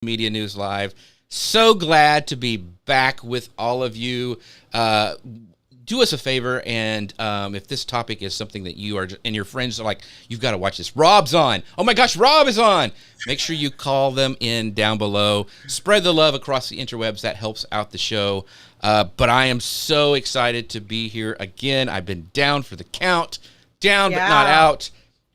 Media News Live. So glad to be back with all of you. Do us a favor, and if this topic is something that you are, and your friends are like, you've got to watch this. Rob's on. Oh my gosh, Rob is on. Make sure you call them in down below. Spread the love across the interwebs. That helps out the show. But I am so excited to be here again. I've been down for the count. Down, but not out.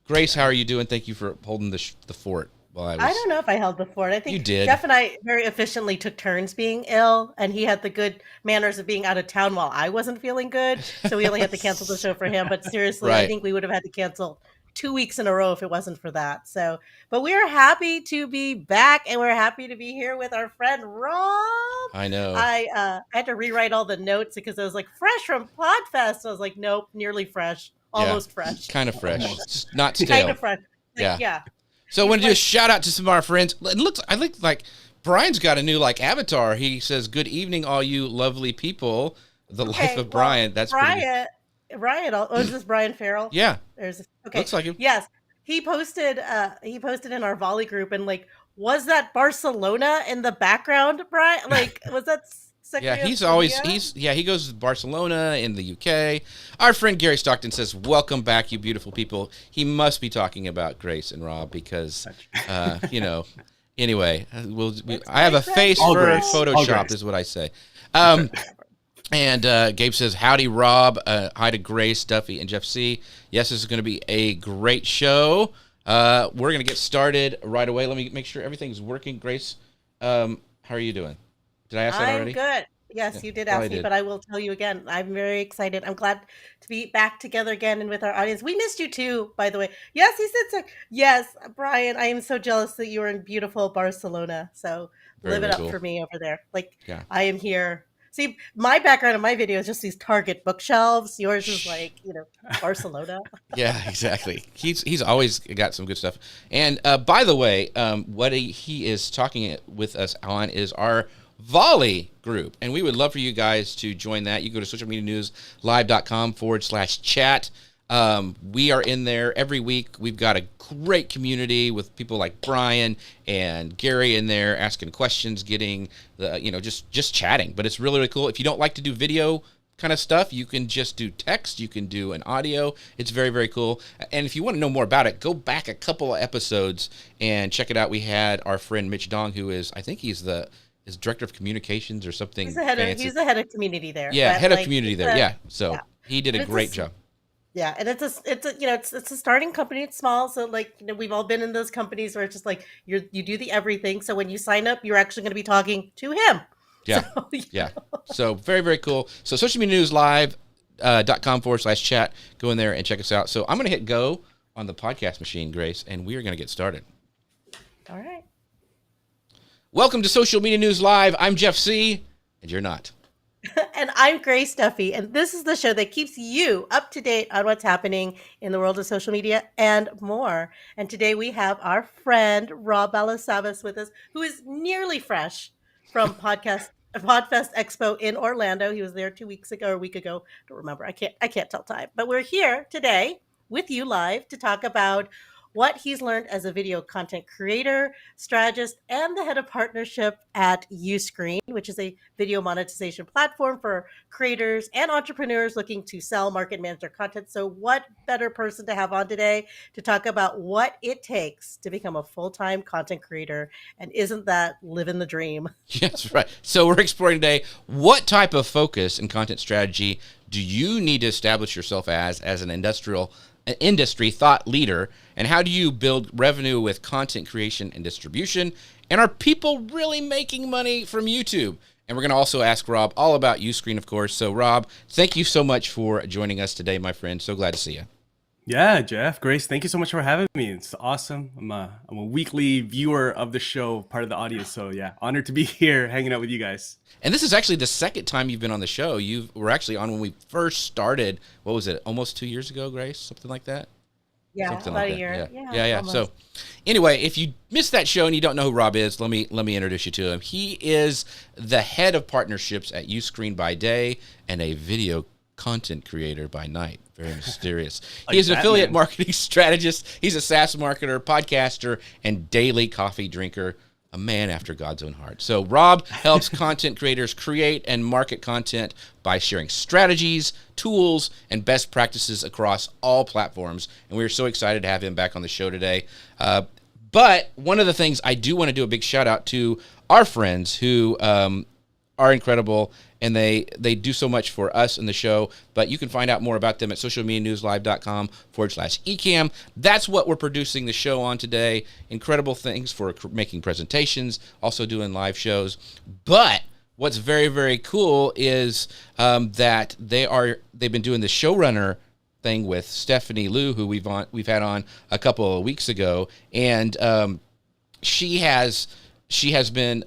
Grace, how are you doing? Thank you for holding the fort. I don't know if I held the fort. I think you did. Jeff and I very efficiently took turns being ill, and he had the good manners of being out of town while I wasn't feeling good. So we only had to cancel the show for him. But seriously, right. I think we would have had to cancel 2 weeks in a row if it wasn't for that. So, but we're happy to be back, and we're happy to be here with our friend Rob. I know. I had to rewrite all the notes because I was like, fresh from Podfest. I was like, nope, nearly fresh, almost fresh. Kind of fresh. It's not stale. Kind of fresh. Like, yeah. So I want to do a shout out to some of our friends. It looks, I think, like Brian's got a new avatar. He says, "Good evening, all you lovely people." The life of Brian. That's Brian. Oh, is this Brian Farrell? Yeah. Looks like him. Yes, he posted. He posted in our volley group, and was that Barcelona in the background, Brian? Was that? Yeah, he's always he goes to Barcelona in the UK. Our friend Gary Stockton says, "Welcome back, you beautiful people." He must be talking about Grace and Rob because, Anyway, I have a face for Photoshop, is what I say. And Gabe says, "Howdy, Rob. Hi to Grace, Duffy, and Jeff C. Yes, this is going to be a great show. We're going to get started right away. Let me make sure everything's working. Grace, how are you doing? Did I ask that already? I'm good. Yes, you did ask me, but I will tell you again. I'm very excited. I'm glad to be back together again and with our audience. We missed you too, by the way. Yes, he said so. Yes, Brian, I am so jealous that you were in beautiful Barcelona. So live it up for me over there. I am here. See, my background in my video is just these Target bookshelves. Yours is Barcelona. Yeah, exactly. He's always got some good stuff. And by the way, what he is talking with us on is our Volley group, and we would love for you guys to join that. You go to socialmedianewslive.com/chat. We are in there every week. We've got a great community with people like Brian and Gary in there asking questions, getting the just chatting. But it's really, really cool. If you don't like to do video kind of stuff, you can just do text. You can do an audio. It's very, very cool. And if you want to know more about it, go back a couple of episodes and check it out. We had our friend Mitch Dong, who is, I think he's director of communications or something. He's the head of community there. Yeah, head of community there. Yeah. So he did a great job. Yeah, and it's a starting company. It's small, so we've all been in those companies where it's just you do the everything. So when you sign up, you're actually going to be talking to him. Yeah, So very, very cool. So socialmedianewslive.com/chat. Go in there and check us out. So I'm going to hit go on the podcast machine, Grace, and we are going to get started. All right. Welcome to Social Media News Live. I'm Jeff C., and you're not. And I'm Grace Duffy, and this is the show that keeps you up to date on what's happening in the world of social media and more. And today we have our friend Rob Balasabas with us, who is nearly fresh from Podfest Expo in Orlando. He was there 2 weeks ago or a week ago. I don't remember. I can't tell time. But we're here today with you live to talk about what he's learned as a video content creator, strategist, and the head of partnership at Uscreen, which is a video monetization platform for creators and entrepreneurs looking to sell, market, manage their content. So what better person to have on today to talk about what it takes to become a full-time content creator? And isn't that living the dream? Yes, right. So we're exploring today, what type of focus and content strategy do you need to establish yourself as an industry thought leader, and how do you build revenue with content creation and distribution? And are people really making money from YouTube? And we're going to also ask Rob all about Uscreen, of course. So Rob, thank you so much for joining us today, my friend. So glad to see you. Yeah, Jeff, Grace, thank you so much for having me. It's awesome. I'm a weekly viewer of the show, part of the audience. So yeah, honored to be here hanging out with you guys. And this is actually the second time you've been on the show. You were actually on when we first started. What was it? Almost 2 years ago, Grace? Something like that? Yeah, something about like a year. Yeah. So anyway, if you missed that show and you don't know who Rob is, let me introduce you to him. He is the head of partnerships at Uscreen by day and a video content creator by night. Very mysterious. He is an affiliate marketing strategist. He's a SaaS marketer, podcaster, and daily coffee drinker. a man after God's own heart. So Rob helps content creators create and market content by sharing strategies, tools, and best practices across all platforms. And we're so excited to have him back on the show today. But one of the things I do want to do a big shout out to our friends who are incredible, and they do so much for us in the show. But you can find out more about them at socialmedianewslive.com/eCam. That's what we're producing the show on today. Incredible things for making presentations, also doing live shows. But what's very, very cool is that they've been doing the showrunner thing with Stephanie Liu, who we've had on a couple of weeks ago, and she has been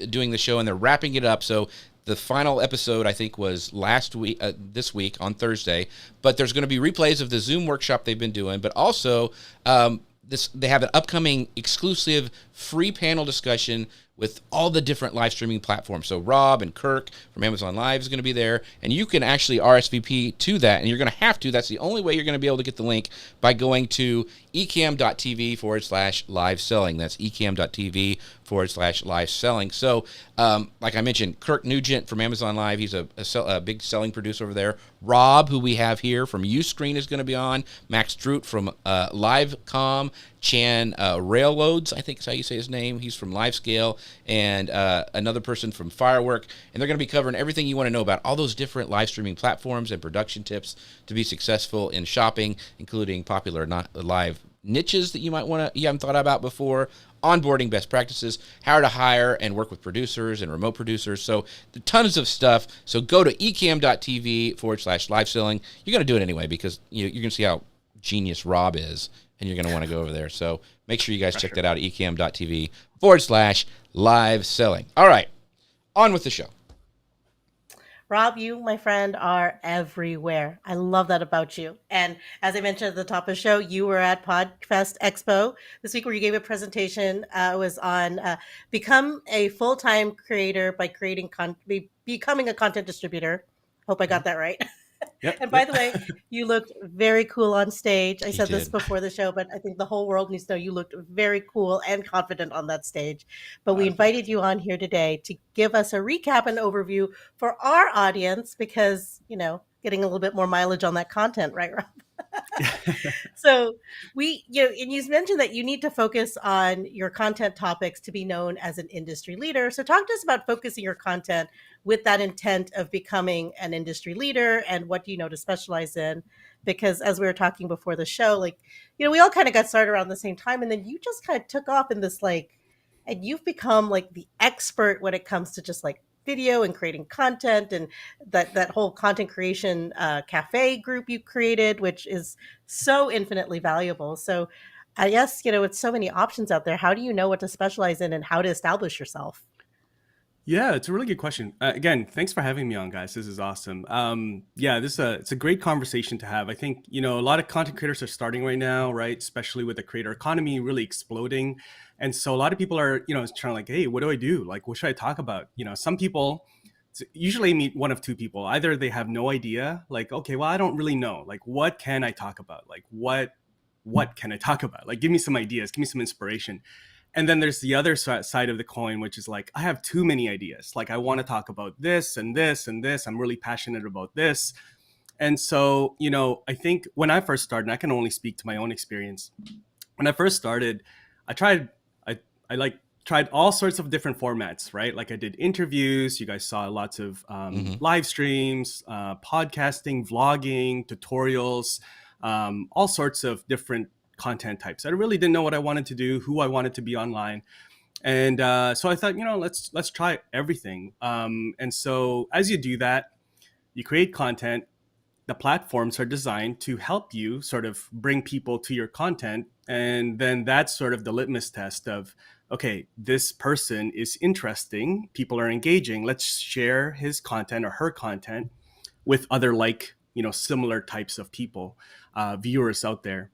doing the show, and they're wrapping it up. So the final episode, I think, was this week on Thursday. But there's going to be replays of the Zoom workshop they've been doing, but also they have an upcoming exclusive free panel discussion with all the different live streaming platforms. So Rob and Kirk from Amazon Live is going to be there, and you can actually RSVP to that, and you're going to have to. That's the only way you're going to be able to get the link, by going to ecam.tv/live selling. That's ecam.tv/live selling. So, like I mentioned, Kirk Nugent from Amazon Live, he's a big selling producer over there. Rob, who we have here from Uscreen, is going to be on. Max Druit from Livecom. Chan Railloads, I think is how you say his name. He's from LiveScale, and another person from Firework. And they're going to be covering everything you want to know about all those different live streaming platforms and production tips to be successful in shopping, including popular live niches that you haven't thought about before, onboarding best practices, how to hire and work with producers and remote producers. So tons of stuff. So go to ecam.tv/live selling. You're going to do it anyway, because you're going to see how genius Rob is, and you're going to want to go over there. So make sure you guys check that out at ecam.tv/live selling. All right, on with the show. Rob, you, my friend, are everywhere. I love that about you. And as I mentioned at the top of the show, you were at Podfest Expo this week, where you gave a presentation. It was on become a full-time creator by becoming a content distributor. Hope I got that right. Yep, And by the way, you looked very cool on stage. I said this did. before the show, but I think the whole world needs to know you looked very cool and confident on that stage. But we invited you on here today to give us a recap and overview for our audience, because, getting a little bit more mileage on that content, right, Rob? So and you mentioned that you need to focus on your content topics to be known as an industry leader. So talk to us about focusing your content with that intent of becoming an industry leader, and what do you know to specialize in? Because as we were talking before the show, we all kind of got started around the same time, and then you just kind of took off in this and you've become the expert when it comes to just video and creating content, and that whole content creation cafe group you created, which is so infinitely valuable. So I guess, with so many options out there, how do you know what to specialize in and how to establish yourself? Yeah, it's a really good question. Again, thanks for having me on, guys. This is awesome. It's a great conversation to have. I think, a lot of content creators are starting right now, right? Especially with the creator economy really exploding. And so a lot of people are, trying hey, what do I do? What should I talk about? Some people usually meet one of two people. Either they have no idea, okay, well, I don't really know. What can I talk about? What can I talk about? Give me some ideas, give me some inspiration. And then there's the other side of the coin, which is I have too many ideas. I want to talk about this and this and this. I'm really passionate about this. And so, I think when I first started, and I can only speak to my own experience. When I first started, I tried all sorts of different formats, right? I did interviews. You guys saw lots of live streams, podcasting, vlogging, tutorials, all sorts of different content types. I really didn't know what I wanted to do, who I wanted to be online. And so I thought, let's try everything. And so as you do that, you create content. The platforms are designed to help you sort of bring people to your content. And then that's sort of the litmus test of, okay, this person is interesting. People are engaging. Let's share his content or her content with other similar types of people, viewers out there.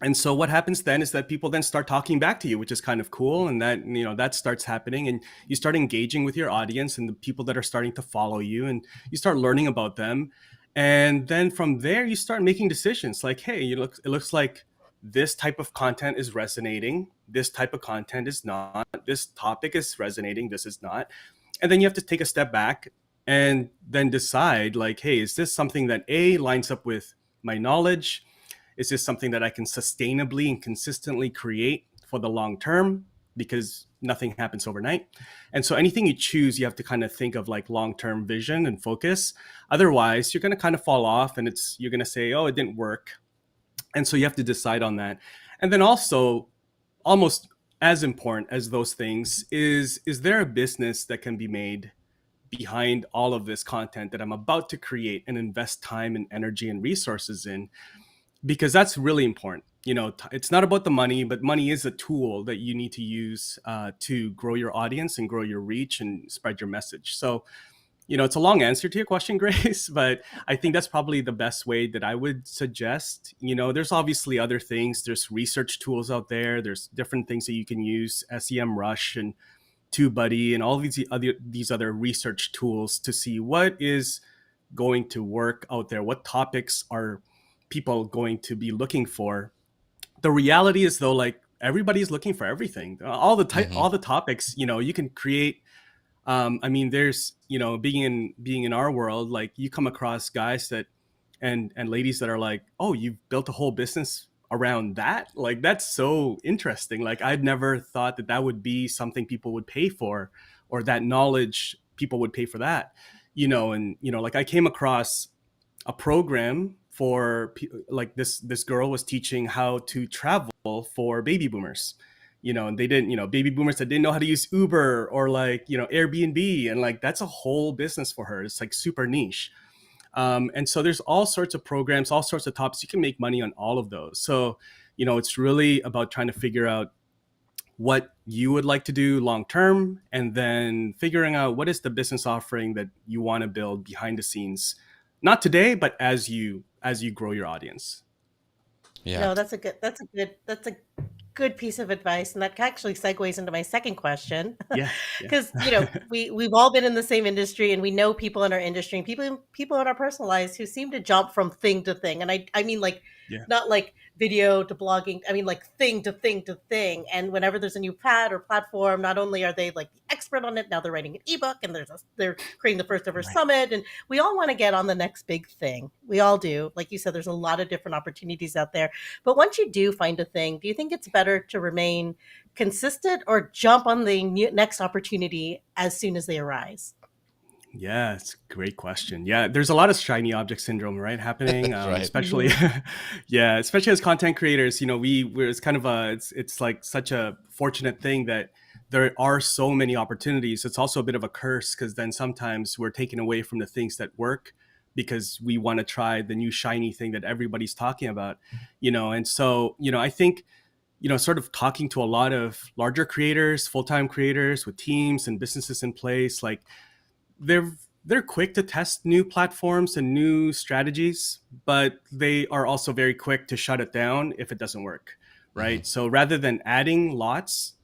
And so what happens then is that people then start talking back to you, which is kind of cool. And that, that starts happening, and you start engaging with your audience and the people that are starting to follow you, and you start learning about them. And then from there, you start making decisions hey, it looks like this type of content is resonating. This type of content is not. this topic is resonating, this is not. And then you have to take a step back and then decide like, hey, is this something that lines up with my knowledge? Is this something that I can sustainably and consistently create for the long term? Because nothing happens overnight. And so anything you choose, you have to kind of think of like long-term vision and focus. Otherwise, you're going to kind of fall off and you're going to say, oh, it didn't work. And so you have to decide on that. And then also, almost as important as those things is there a business that can be made behind all of this content that I'm about to create and invest time and energy and resources in? Because that's really important. It's not about the money, but money is a tool that you need to use to grow your audience and grow your reach and spread your message. So, it's a long answer to your question, Grace, but I think that's probably the best way that I would suggest. There's obviously other things. There's research tools out there. There's different things that you can use, SEMrush and TubeBuddy and all these other research tools to see what is going to work out there. What topics are people going to be looking for? The reality is though, like everybody's looking for everything, all the topics, you can create. There's, being in our world, like you come across guys that, and ladies that are like, oh, you've built a whole business around that. Like, that's so interesting. Like, I'd never thought that would be something people would pay for, or that knowledge people would pay for that, like I came across a program for like this girl was teaching how to travel for baby boomers, and they didn't, baby boomers that didn't know how to use Uber or like, Airbnb. And like, that's a whole business for her. It's like super niche. And so there's all sorts of programs, all sorts of topics. You can make money on all of those. So, it's really about trying to figure out what you would like to do long term, and then figuring out what is the business offering that you want to build behind the scenes, not today, but as you grow your audience. Yeah. No, that's a good piece of advice, and that actually segues into my second question. Yeah. Because we've all been in the same industry, and we know people in our industry and people in our personal lives who seem to jump from thing to thing. And I mean like not like video to blogging. I mean like thing to thing to thing. And whenever there's a new pad or platform, not only are they like the expert on it, now they're writing an ebook, and they're creating the first ever summit, and we all want to get on the next big thing. We all do. Like you said, there's a lot of different opportunities out there. But once you do find a thing, do you think it's better to remain consistent or jump on the next opportunity as soon as they arise? Yeah, it's a great question. Yeah, there's a lot of shiny object syndrome, right, happening, Right. especially, especially as content creators. It's kind of it's like such a fortunate thing that there are so many opportunities. It's also a bit of a curse, because then sometimes we're taken away from the things that work because we want to try the new shiny thing that everybody's talking about, And so, I think, sort of talking to a lot of larger creators, full-time creators with teams and businesses in place, like they're quick to test new platforms and new strategies, but they are also very quick to shut it down if it doesn't work, right? So rather than adding lots,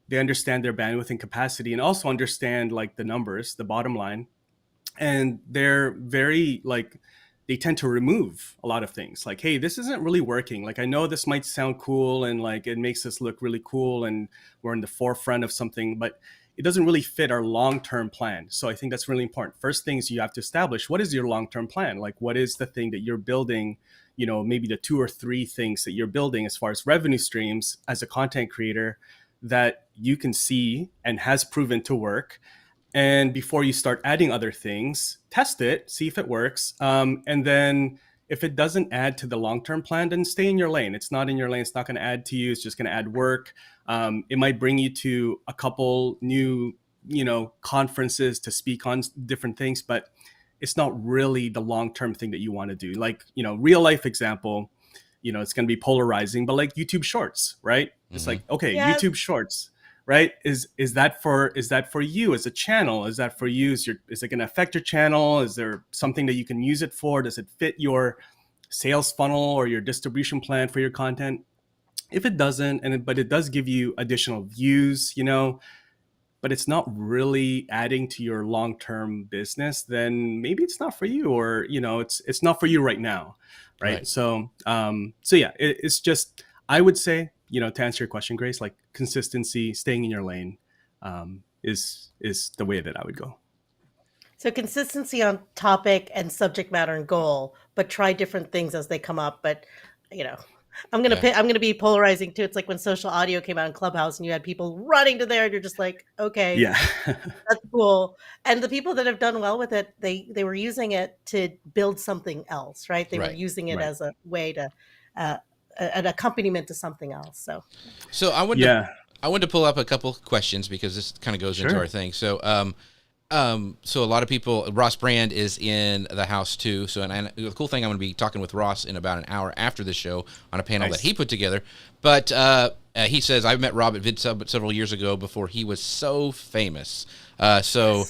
they understand their bandwidth and capacity, and also understand like the numbers, the bottom line. And they're very like, they tend to remove a lot of things. Like, hey, this isn't really working. Like, I know this might sound cool and like it makes us look really cool and we're in the forefront of something, but it doesn't really fit our long-term plan. So I think that's really important. First things you have to establish, what is your long-term plan? Like, what is the thing that you're building, maybe the 2 or 3 things that you're building as far as revenue streams as a content creator that you can see and has proven to work. And before you start adding other things, test it, see if it works. And then if it doesn't add to the long-term plan, then stay in your lane. It's not in your lane. It's not going to add to you. It's just going to add work. It might bring you to a couple new, conferences to speak on different things, but it's not really the long-term thing that you want to do. Like, real life example, it's going to be polarizing, but like YouTube Shorts, right? It's like, okay, Yes. YouTube Shorts, right? Is that for you as a channel? Is that for you? Is it going to affect your channel? Is there something that you can use it for? Does it fit your sales funnel or your distribution plan for your content? If it doesn't, but it does give you additional views, but it's not really adding to your long-term business, then maybe it's not for you, or it's not for you right now, right? So yeah, it's just, I would say, to answer your question, Grace, like consistency, staying in your lane, is the way that I would go. So consistency on topic and subject matter and goal, but try different things as they come up. But you know, Yeah. I'm gonna be polarizing too. It's like when social audio came out in Clubhouse and you had people running to there, and you're just like, okay, Yeah. that's cool. And the people that have done well with it, they were using it to build something else, right? They were Right. using it Right. as a way to uh, an accompaniment to something else. So So Yeah. I wanted to pull up a couple questions because this kind of goes into Sure. our thing. So so a lot of people, Ross Brand is in the house too. So, and the cool thing, I'm going to be talking with Ross in about an hour after the show on a panel that Nice. he put together. But he says, I met Rob at VidSub several years ago before he was so famous. So,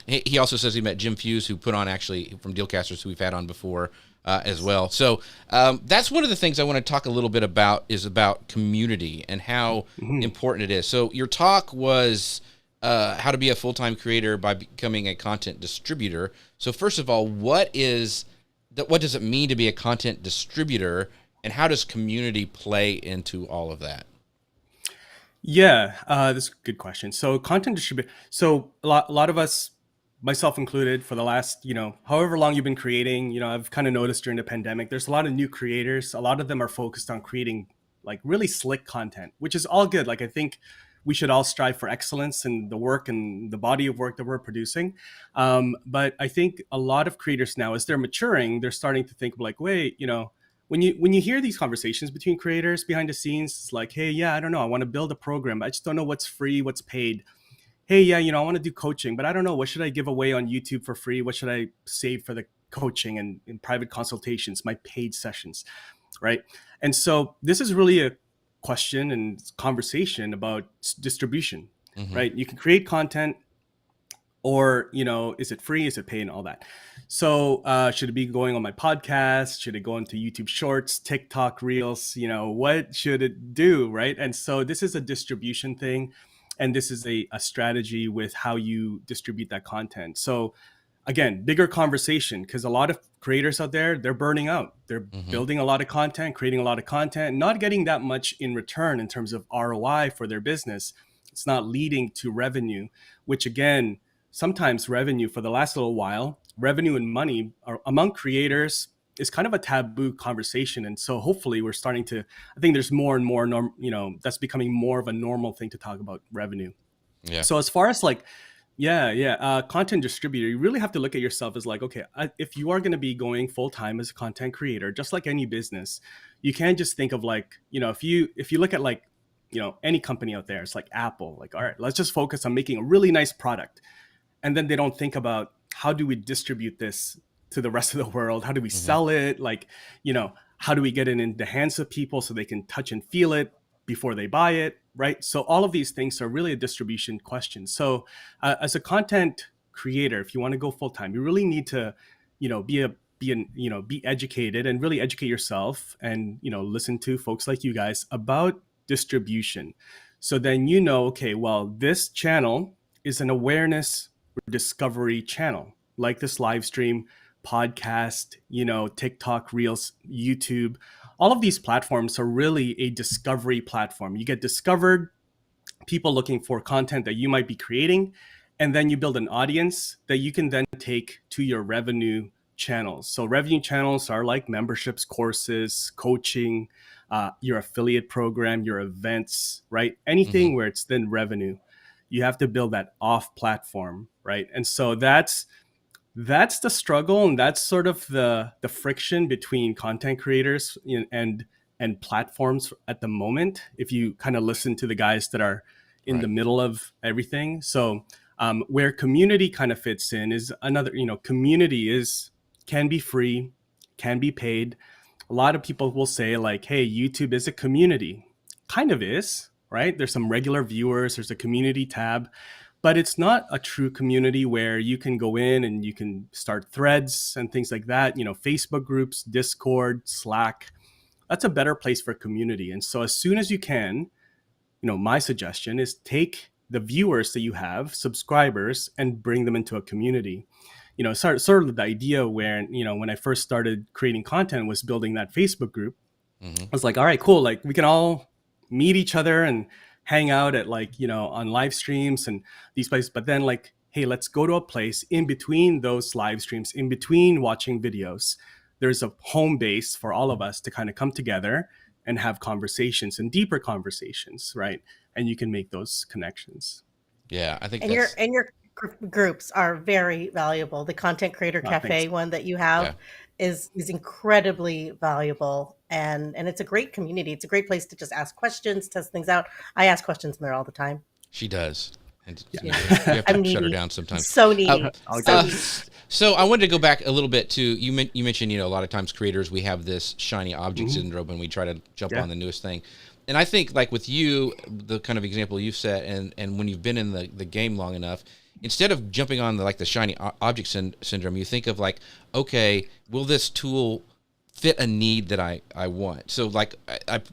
he also says he met Jim Fuse, who put on actually from Dealcasters, who we've had on before as well. So that's one of the things I want to talk a little bit about is about community and how important it is. So your talk was how to be a full-time creator by becoming a content distributor. So first of all, what does it mean to be a content distributor, and how does community play into all of that? Yeah, that's a good question. So content distributor. So a lot of us, myself included, for the last, however long you've been creating, I've kind of noticed during the pandemic, there's a lot of new creators. A lot of them are focused on creating like really slick content, which is all good. Like I think we should all strive for excellence in the work and the body of work that we're producing. But I think a lot of creators now, as they're maturing, they're starting to think like, wait, when you hear these conversations between creators behind the scenes, it's like, hey, yeah, I don't know, I want to build a program, I just don't know what's free, what's paid. Hey, yeah, I want to do coaching, but I don't know, what should I give away on YouTube for free? What should I save for the coaching and in private consultations, my paid sessions, right? And so this is really a question and conversation about distribution, Mm-hmm. right? You can create content, or is it free, is it paid, and all that. So should it be going on my podcast, should it go into YouTube Shorts, TikTok Reels, what should it do, right? And so this is a distribution thing, and this is a strategy with how you distribute that content. So again, bigger conversation, because a lot of creators out there, they're burning out, they're building a lot of content, creating a lot of content, not getting that much in return in terms of ROI for their business. It's not leading to revenue, which again, sometimes revenue, for the last little while, revenue and money are, among creators, is kind of a taboo conversation. And so hopefully we're starting to, I think there's more and more, that's becoming more of a normal thing to talk about revenue. Yeah. So as far as like, content distributor, you really have to look at yourself as like, okay, if you are going to be going full time as a content creator, just like any business, you can't just think of like, if you look at like, any company out there, it's like Apple, like, all right, let's just focus on making a really nice product. And then they don't think about, how do we distribute this to the rest of the world? How do we sell it? Like, how do we get it in the hands of people so they can touch and feel it before they buy it, right? So all of these things are really a distribution question. So as a content creator, if you want to go full time, you really need to, be educated and really educate yourself, and listen to folks like you guys about distribution. So then okay, well, this channel is an awareness discovery channel, like this live stream, podcast, TikTok Reels, YouTube. All of these platforms are really a discovery platform. You get discovered, people looking for content that you might be creating, and then you build an audience that you can then take to your revenue channels. So revenue channels are like memberships, courses, coaching, your affiliate program, your events, right? Anything where it's then revenue. You have to build that off platform, right? And so that's the struggle, and that's sort of the friction between content creators and platforms at the moment, if you kind of listen to the guys that are in the middle of everything. So where community kind of fits in is another, community can be free, can be paid. A lot of people will say like, hey, YouTube is a community. Kind of is, right? There's some regular viewers, there's a community tab, but it's not a true community where you can go in and you can start threads and things like that. Facebook groups, Discord, Slack, that's a better place for community. And so as soon as you can, my suggestion is take the viewers that you have, subscribers, and bring them into a community. Sort of the idea where, when I first started creating content was building that Facebook group. I was like, all right, cool. Like we can all meet each other and hang out at like, on live streams and these places. But then like, hey, let's go to a place in between those live streams, in between watching videos. There's a home base for all of us to kind of come together and have conversations and deeper conversations, right? And you can make those connections. Yeah, I think And your that's groups are very valuable. The Content Creator Thanks. Cafe one that you yeah. have is incredibly valuable, and it's a great community. It's a great place to just ask questions, test things out. I ask questions in there all the time. She does. And Yeah. we have to I'm shut her needy. down sometimes. So needy. I'll So go. needy. So I wanted to go back a little bit to you mentioned, a lot of times creators, we have this shiny object syndrome and we try to jump Yeah. on the newest thing. And I think like with you, the kind of example you've set, and when you've been in the game long enough, instead of jumping on the shiny object syndrome, you think of like, okay, will this tool fit a need that I want? So like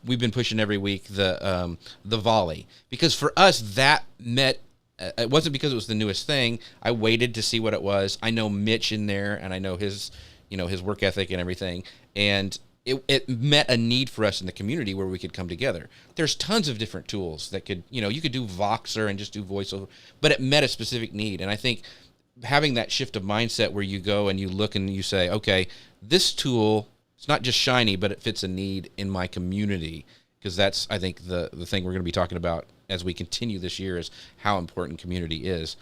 we've been pushing every week the volley, because for us that met. It wasn't because it was the newest thing. I waited to see what it was. I know Mitch in there, and I know his, his work ethic and everything. And it met a need for us in the community where we could come together. There's tons of different tools that could, you could do Voxer and just do voiceover, but it met a specific need. And I think having that shift of mindset where you go and you look and you say, okay, this tool, it's not just shiny, but it fits a need in my community. Because that's, I think, the thing we're going to be talking about as we continue this year is how important community is.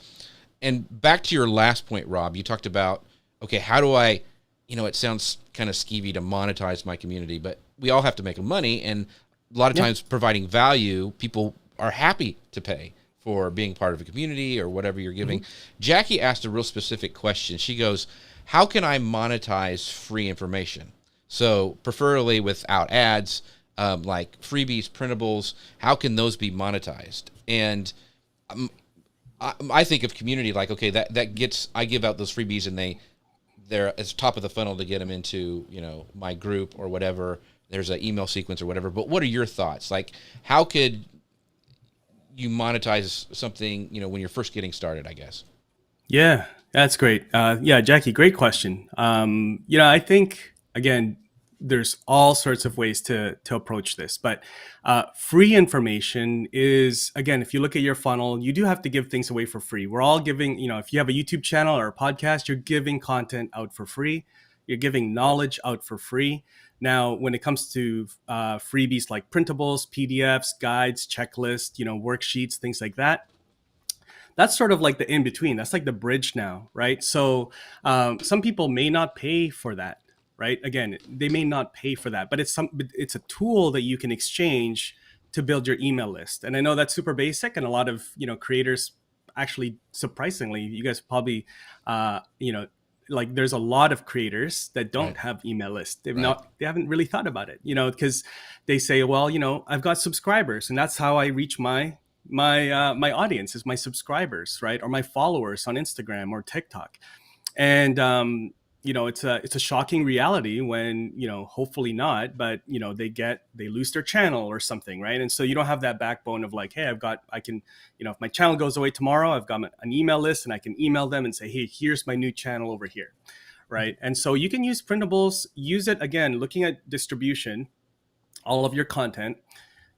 And back to your last point, Rob, you talked about, okay, how do I, it sounds kind of skeevy to monetize my community, but we all have to make money. And a lot of times providing value, people are happy to pay for being part of a community or whatever you're giving. Jackie asked a real specific question. She goes, how can I monetize free information? So preferably without ads, like freebies, printables, how can those be monetized? And I think of community like, okay, that gets, I give out those freebies and they're as top of the funnel to get them into, my group or whatever. There's an email sequence or whatever. But what are your thoughts? Like, how could you monetize something, when you're first getting started, I guess? Yeah, that's great. Yeah, Jackie, great question. I think, again, there's all sorts of ways to approach this, but free information is, again, if you look at your funnel, you do have to give things away for free. We're all giving, if you have a YouTube channel or a podcast, you're giving content out for free. You're giving knowledge out for free. Now, when it comes to freebies like printables, PDFs, guides, checklists, worksheets, things like that, that's sort of like the in-between. That's like the bridge now, right? So some people may not pay for that. Right. Again, they may not pay for that, but it's a tool that you can exchange to build your email list. And I know that's super basic, and a lot of creators actually, surprisingly, you guys probably like there's a lot of creators that don't have email lists. They haven't really thought about it, because they say, well, I've got subscribers, and that's how I reach my audience is my subscribers, right, or my followers on Instagram or TikTok, and it's a shocking reality when, hopefully not, but, they lose their channel or something. Right. And so you don't have that backbone of like, hey, I can, if my channel goes away tomorrow, I've got an email list and I can email them and say, hey, here's my new channel over here. Right. And so you can use printables, use it again, looking at distribution, all of your content.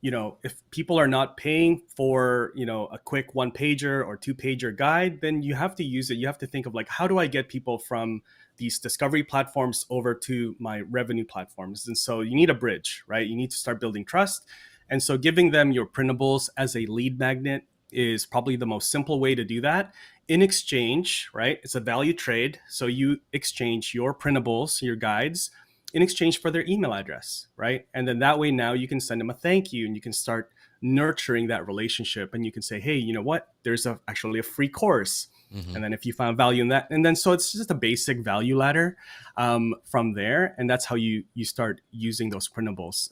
If people are not paying for, a quick 1-pager or 2-pager guide, then you have to use it. You have to think of like, how do I get people from these discovery platforms over to my revenue platforms? And so you need a bridge, right? You need to start building trust. And so giving them your printables as a lead magnet is probably the most simple way to do that. In exchange, right? It's a value trade. So you exchange your printables, your guides, in exchange for their email address, right? And then that way now you can send them a thank you and you can start nurturing that relationship, and you can say, hey, you know what? There's actually a free course. And then if you found value in that, and then so it's just a basic value ladder from there. And that's how you start using those printables.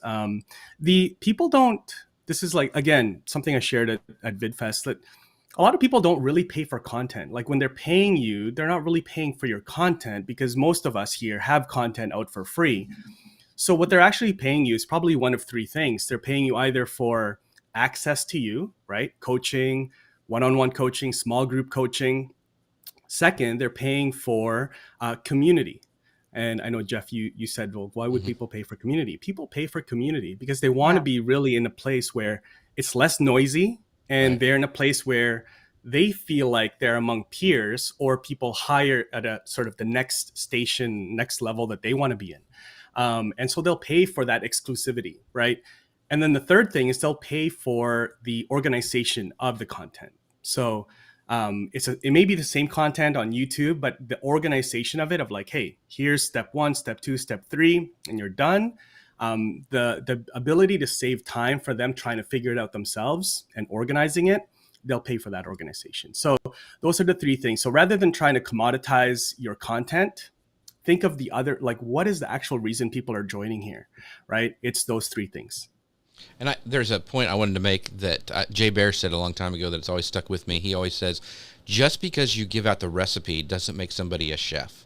The people don't, this is like, again, something I shared at VidFest, that a lot of people don't really pay for content. Like when they're paying you, they're not really paying for your content, because most of us here have content out for free. So what they're actually paying you is probably one of three things. They're paying you either for access to you, right? Coaching, one-on-one coaching, small group coaching. Second, they're paying for community. And I know, Jeff, you said, well, why would people pay for community? People pay for community because they want to be really in a place where it's less noisy, and Right. they're in a place where they feel like they're among peers or people higher at a sort of the next station, next level that they want to be in. And so they'll pay for that exclusivity, right? And then the third thing is they'll pay for the organization of the content. So it may be the same content on YouTube, but the organization of it, of like, hey, here's step 1, step 2, step 3, and you're done. The ability to save time for them trying to figure it out themselves and organizing it, they'll pay for that organization. So those are the 3 things. So rather than trying to commoditize your content, think of the other, like, what is the actual reason people are joining here, right? It's those 3 things. And there's a point I wanted to make that Jay Bear said a long time ago that it's always stuck with me. He always says, just because you give out the recipe doesn't make somebody a chef.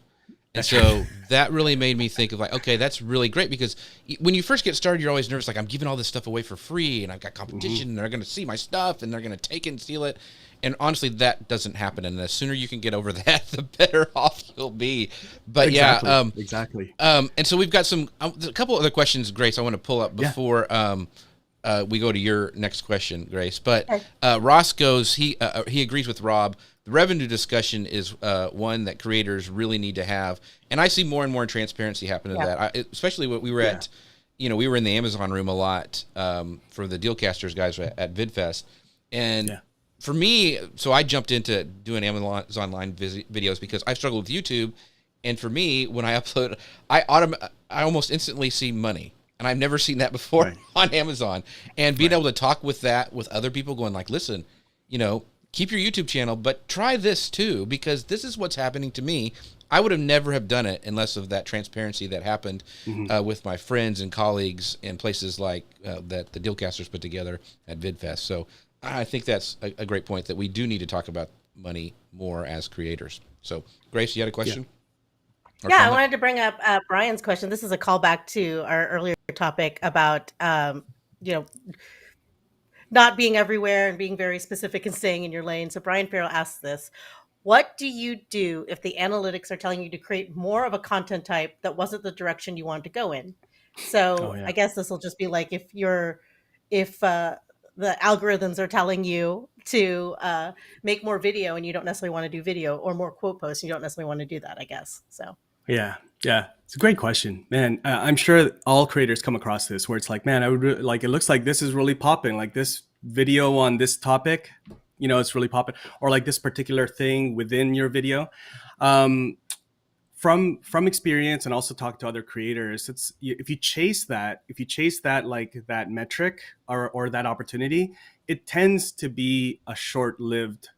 And so that really made me think of like, okay, that's really great, because when you first get started, you're always nervous. Like, I'm giving all this stuff away for free and I've got competition and they're going to see my stuff and they're going to take it and steal it. And honestly, that doesn't happen. And the sooner you can get over that, the better off you'll be. But Exactly. Exactly. and so we've got a couple other questions, Grace, I want to pull up before we go to your next question, Grace. But Ross goes, he agrees with Rob. The revenue discussion is one that creators really need to have. And I see more and more transparency happen to that. Especially when we were at, we were in the Amazon room a lot for the Dealcasters guys at VidFest. And for me, so I jumped into doing Amazon line videos because I struggled with YouTube. And for me, when I upload, I almost instantly see money. And I've never seen that before on Amazon. And being able to talk with other people going like, listen, keep your YouTube channel, but try this too, because this is what's happening to me. I would have never have done it unless of that transparency that happened with my friends and colleagues in places like that the Dealcasters put together at VidFest. So I think that's a great point, that we do need to talk about money more as creators. So Grace, you had a question? Yeah, I wanted to bring up Brian's question. This is a callback to our earlier topic about, not being everywhere and being very specific and staying in your lane. So Brian Farrell asks this: what do you do if the analytics are telling you to create more of a content type that wasn't the direction you wanted to go in? So I guess this will just be like if the algorithms are telling you to make more video and you don't necessarily want to do video, or more quote posts, and you don't necessarily want to do that, I guess. So yeah, it's a great question, man. I'm sure all creators come across this where it's like, man, I would like, it looks like this is really popping, like this video on this topic, it's really popping, or like this particular thing within your video. From experience, and also talk to other creators, it's, if you chase that like that metric or that opportunity, it tends to be a short-lived,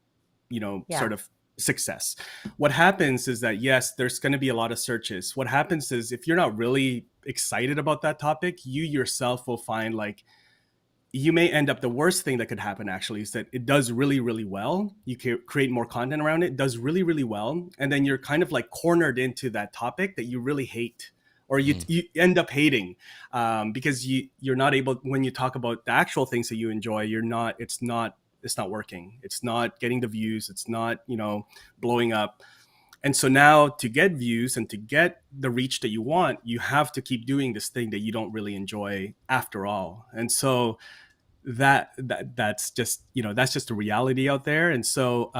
sort of success. What happens is that, yes, there's going to be a lot of searches. What happens is, if you're not really excited about that topic, you yourself will find like, you may end up, the worst thing that could happen actually is that it does really, really well. You can create more content around it, does really, really well. And then you're kind of like cornered into that topic that you really hate, or you end up hating because you're not able, when you talk about the actual things that you enjoy, it's not working. It's not getting the views. It's not, blowing up. And so now, to get views and to get the reach that you want, you have to keep doing this thing that you don't really enjoy after all. And so that's just, that's just the reality out there. And so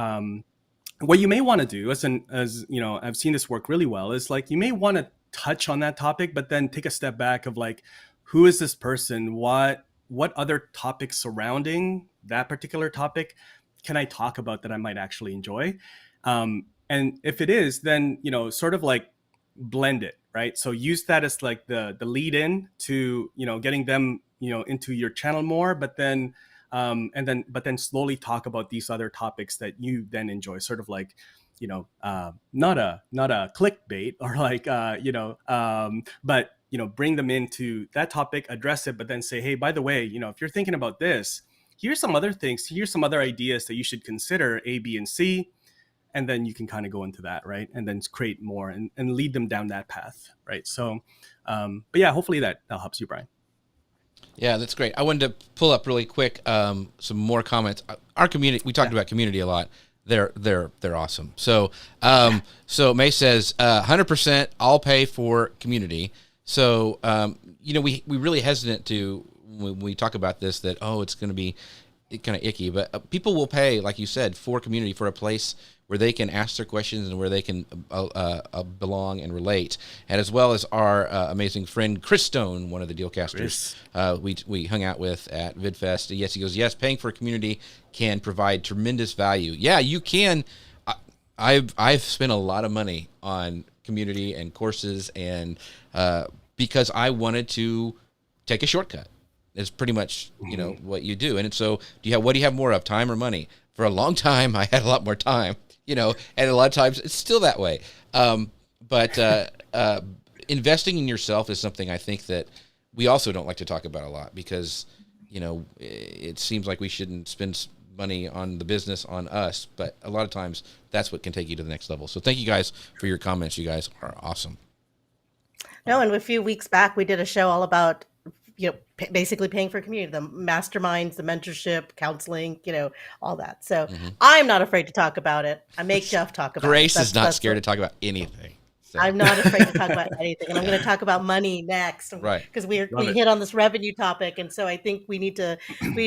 what you may want to do, as I've seen this work really well, is like, you may want to touch on that topic, but then take a step back of like, who is this person? What other topics surrounding that particular topic can I talk about that I might actually enjoy? And if it is, then, sort of like blend it, right? So use that as like the lead in to, getting them, into your channel more, but then slowly talk about these other topics that you then enjoy, sort of like, not a clickbait, or like, but, bring them into that topic, address it, but then say, hey, by the way, if you're thinking about this, here's some other things, here's some other ideas that you should consider, A, B, and C. And then you can kind of go into that, right? And then create more and lead them down that path, right? So, but yeah, hopefully that helps you, Brian. Yeah, that's great. I wanted to pull up really quick some more comments. Our community, we talked about community a lot. They're awesome. So so May says 100% I'll pay for community. So we really hesitant to when we talk about this that, oh, it's going to be kind of icky, but people will pay, like you said, for community, for a place where they can ask their questions and where they can belong and relate. And as well as our amazing friend Chris Stone, one of the Dealcasters, we hung out with at VidFest. Yes, he goes, yes, paying for a community can provide tremendous value. Yeah, you can. I've spent a lot of money on community and courses, and because I wanted to take a shortcut. Is pretty much, what you do. And so what do you have more of, time or money? For a long time, I had a lot more time, and a lot of times it's still that way. But investing in yourself is something I think that we also don't like to talk about a lot because, it seems like we shouldn't spend money on the business, on us, but a lot of times that's what can take you to the next level. So thank you guys for your comments. You guys are awesome. No, and a few weeks back, we did a show all about basically paying for community, the masterminds, the mentorship, counseling, all that. So I'm not afraid to talk about it. I make Jeff talk about Grace it. Grace is not scared to talk about anything. So. I'm not afraid to talk about anything. And I'm going to talk about money next. Right. Because we hit on this revenue topic. And so I think we need to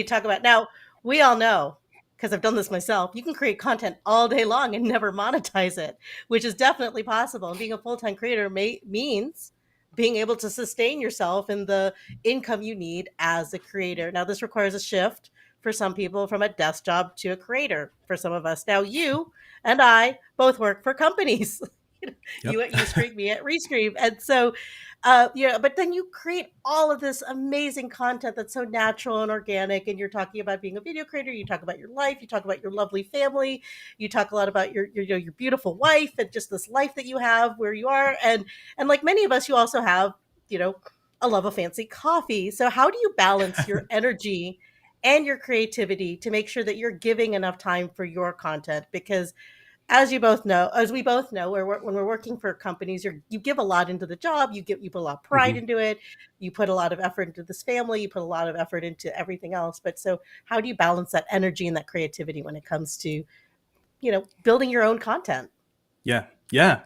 talk about, now we all know, because I've done this myself, you can create content all day long and never monetize it, which is definitely possible. And being a full-time creator means being able to sustain yourself and the income you need as a creator. Now, this requires a shift for some people from a desk job to a creator for some of us. Now, you and I both work for companies. You at Ustream, me at Restream. And so, but then you create all of this amazing content that's so natural and organic. And you're talking about being a video creator. You talk about your life. You talk about your lovely family. You talk a lot about your beautiful wife and just this life that you have where you are. And like many of us, you also have, a love of fancy coffee. So how do you balance your energy and your creativity to make sure that you're giving enough time for your content? Because as we both know, when we're working for companies, you give a lot into the job. You put a lot of pride into it. You put a lot of effort into this family. You put a lot of effort into everything else. But so, how do you balance that energy and that creativity when it comes to, building your own content? Yeah.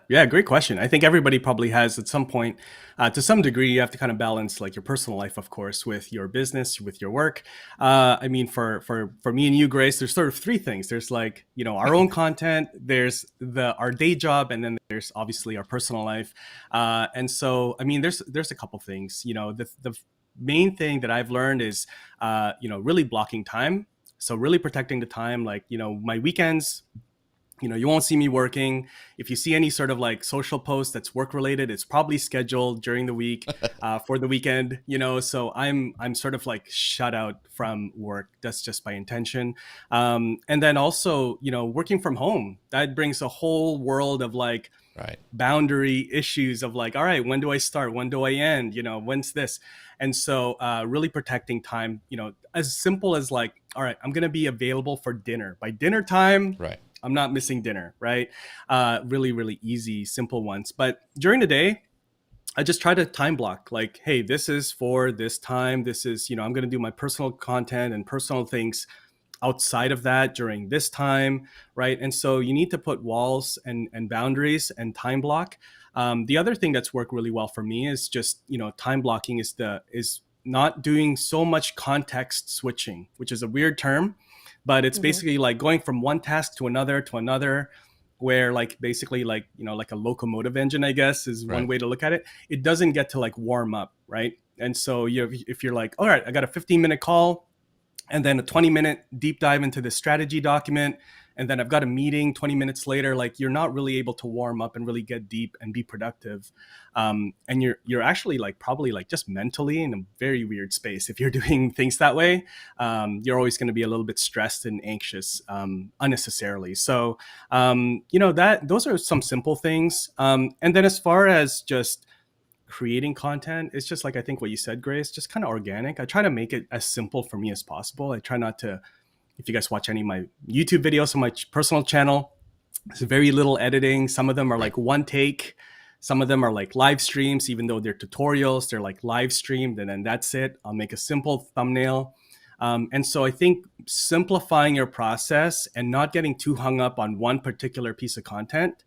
Great question. I think everybody probably has at some point, to some degree, you have to kind of balance like your personal life, of course, with your business, with your work. I mean, for me and you, Grace, there's sort of three things. There's like, our own content, there's our day job, and then there's obviously our personal life. And so, I mean, there's a couple things, the main thing that I've learned is, really blocking time. So really protecting the time, like, my weekends, you won't see me working. If you see any sort of like social post that's work related, it's probably scheduled during the week for the weekend, so I'm sort of like shut out from work. That's just by intention. And then also, working from home, that brings a whole world of like boundary issues of like, all right, when do I start? When do I end? When's this? And so really protecting time, as simple as like, all right, I'm going to be available for dinner by dinner time. Right. I'm not missing dinner, right? Really, really easy, simple ones. But during the day, I just try to time block like, hey, this is for this time. This is, I'm going to do my personal content and personal things outside of that during this time, right? And so you need to put walls and boundaries and time block. The other thing that's worked really well for me is just, time blocking is not doing so much context switching, which is a weird term. But it's basically like going from one task to another, where like basically like, like a locomotive engine, I guess, is one way to look at it. It doesn't get to like warm up, right? And so if you're like, all right, I got a 15-minute call and then a 20-minute deep dive into the strategy document, and then I've got a meeting 20 minutes later, like you're not really able to warm up and really get deep and be productive. And you're actually like probably like just mentally in a very weird space. If you're doing things that way, you're always going to be a little bit stressed and anxious unnecessarily. So, those are some simple things. And then as far as just creating content, it's just like, I think what you said, Grace, just kind of organic. I try to make it as simple for me as possible. I try not to, if you guys watch any of my YouTube videos on my personal channel, there's very little editing. Some of them are like one take. Some of them are like live streams, even though they're tutorials, they're like live streamed, and then that's it. I'll make a simple thumbnail. And so I think simplifying your process and not getting too hung up on one particular piece of content,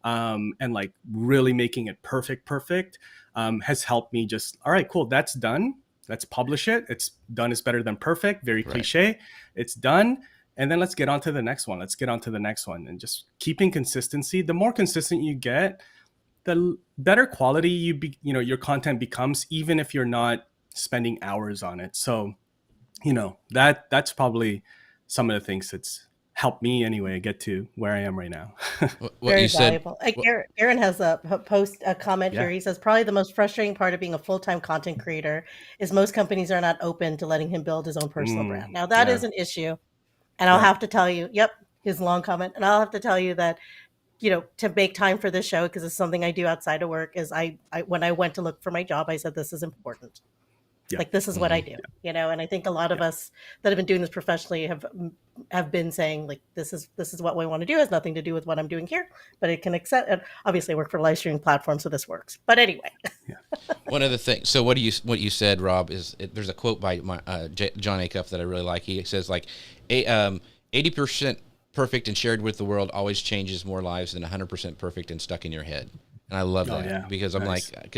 and like really making it perfect, has helped me just, all right, cool, that's done. let's publish it. It's done is better than perfect. Very Right. cliche. It's done. And then let's get on to the next one. Let's get on to the next one. And just keeping consistency. The more consistent you get, the better quality your content becomes, even if you're not spending hours on it. So, that's probably some of the things that's helped me anyway get to where I am right now. What Very you said. valuable. Aaron has a comment Yeah. here. He says probably the most frustrating part of being a full-time content creator is most companies are not open to letting him build his own personal brand. Now that yeah. is an issue, and I'll Yeah. have to tell you. Yep, his long comment, and I'll have to tell you that to make time for this show, because it's something I do outside of work, is I when I went to look for my job, I said this is important. Yeah. Like, this is what I do, and I think a lot of us that have been doing this professionally have been saying, like, this is what we want to do. It has nothing to do with what I'm doing here, but it can accept. And obviously, I work for a live streaming platform, so this works. But anyway, One of the things. So what you said, Rob, is there's a quote by John Acuff that I really like. He says, like, 80% perfect and shared with the world always changes more lives than 100% perfect and stuck in your head. And I love that because I'm nice. like,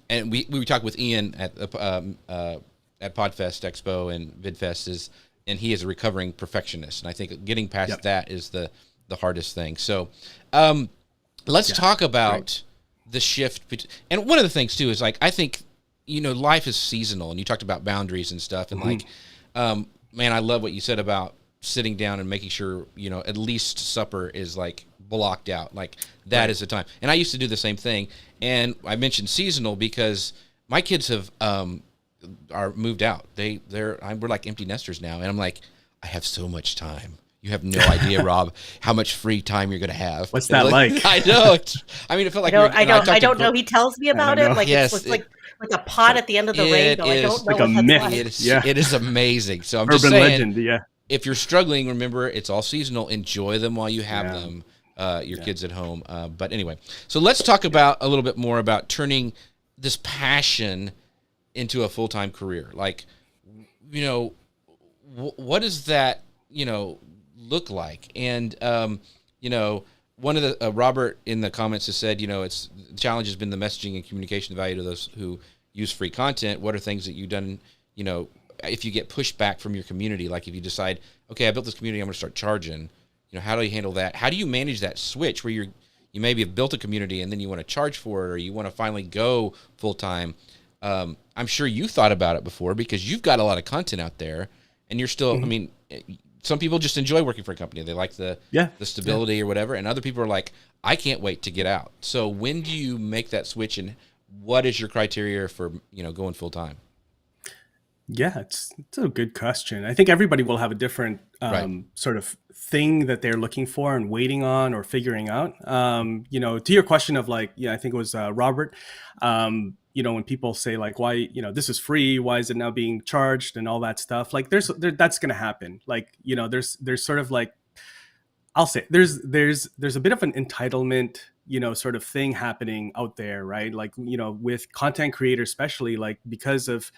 and we talked with Ian at Podfest Expo and VidFest and he is a recovering perfectionist. And I think getting past that is the hardest thing. So, let's talk about the shift. And one of the things too is, like, I think, life is seasonal, and you talked about boundaries and stuff. And like, man, I love what you said about sitting down and making sure, at least supper is like blocked out. Like, that is the time. And I used to do the same thing. And I mentioned seasonal because my kids are moved out. We're like empty nesters now. And I'm like, I have so much time. You have no idea, Rob, how much free time you're going to have. What's that like? I know. It felt like I don't know. He tells me about it. Like, Yes, it's like a pot at the end of the rainbow. I don't know like a what myth. that's like. It is amazing. So I'm Urban just saying, legend. Yeah. if you're struggling, remember, it's all seasonal. Enjoy them while you have them. Your kids at home. But anyway, so let's talk about a little bit more about turning this passion into a full-time career. Like, what does that, look like? And, one of the, Robert in the comments has said, the challenge has been the messaging and communication value to those who use free content. What are things that you've done, if you get pushback from your community, like if you decide, okay, I built this community, I'm going to start charging, how do you handle that? How do you manage that switch where you maybe have built a community and then you want to charge for it, or you want to finally go full time? I'm sure you thought about it before because you've got a lot of content out there, and you're still. I mean, some people just enjoy working for a company; they like the stability or whatever, and other people are like, I can't wait to get out. So when do you make that switch, and what is your criteria for going full time? Yeah, it's a good question. I think everybody will have a different sort of thing that they're looking for and waiting on or figuring out. To your question of, like, I think it was Robert, when people say, like, why, this is free, why is it now being charged and all that stuff? Like, that's going to happen. Like, there's sort of, like, I'll say there's a bit of an entitlement, sort of thing happening out there, right? Like, with content creators, especially, like, because of,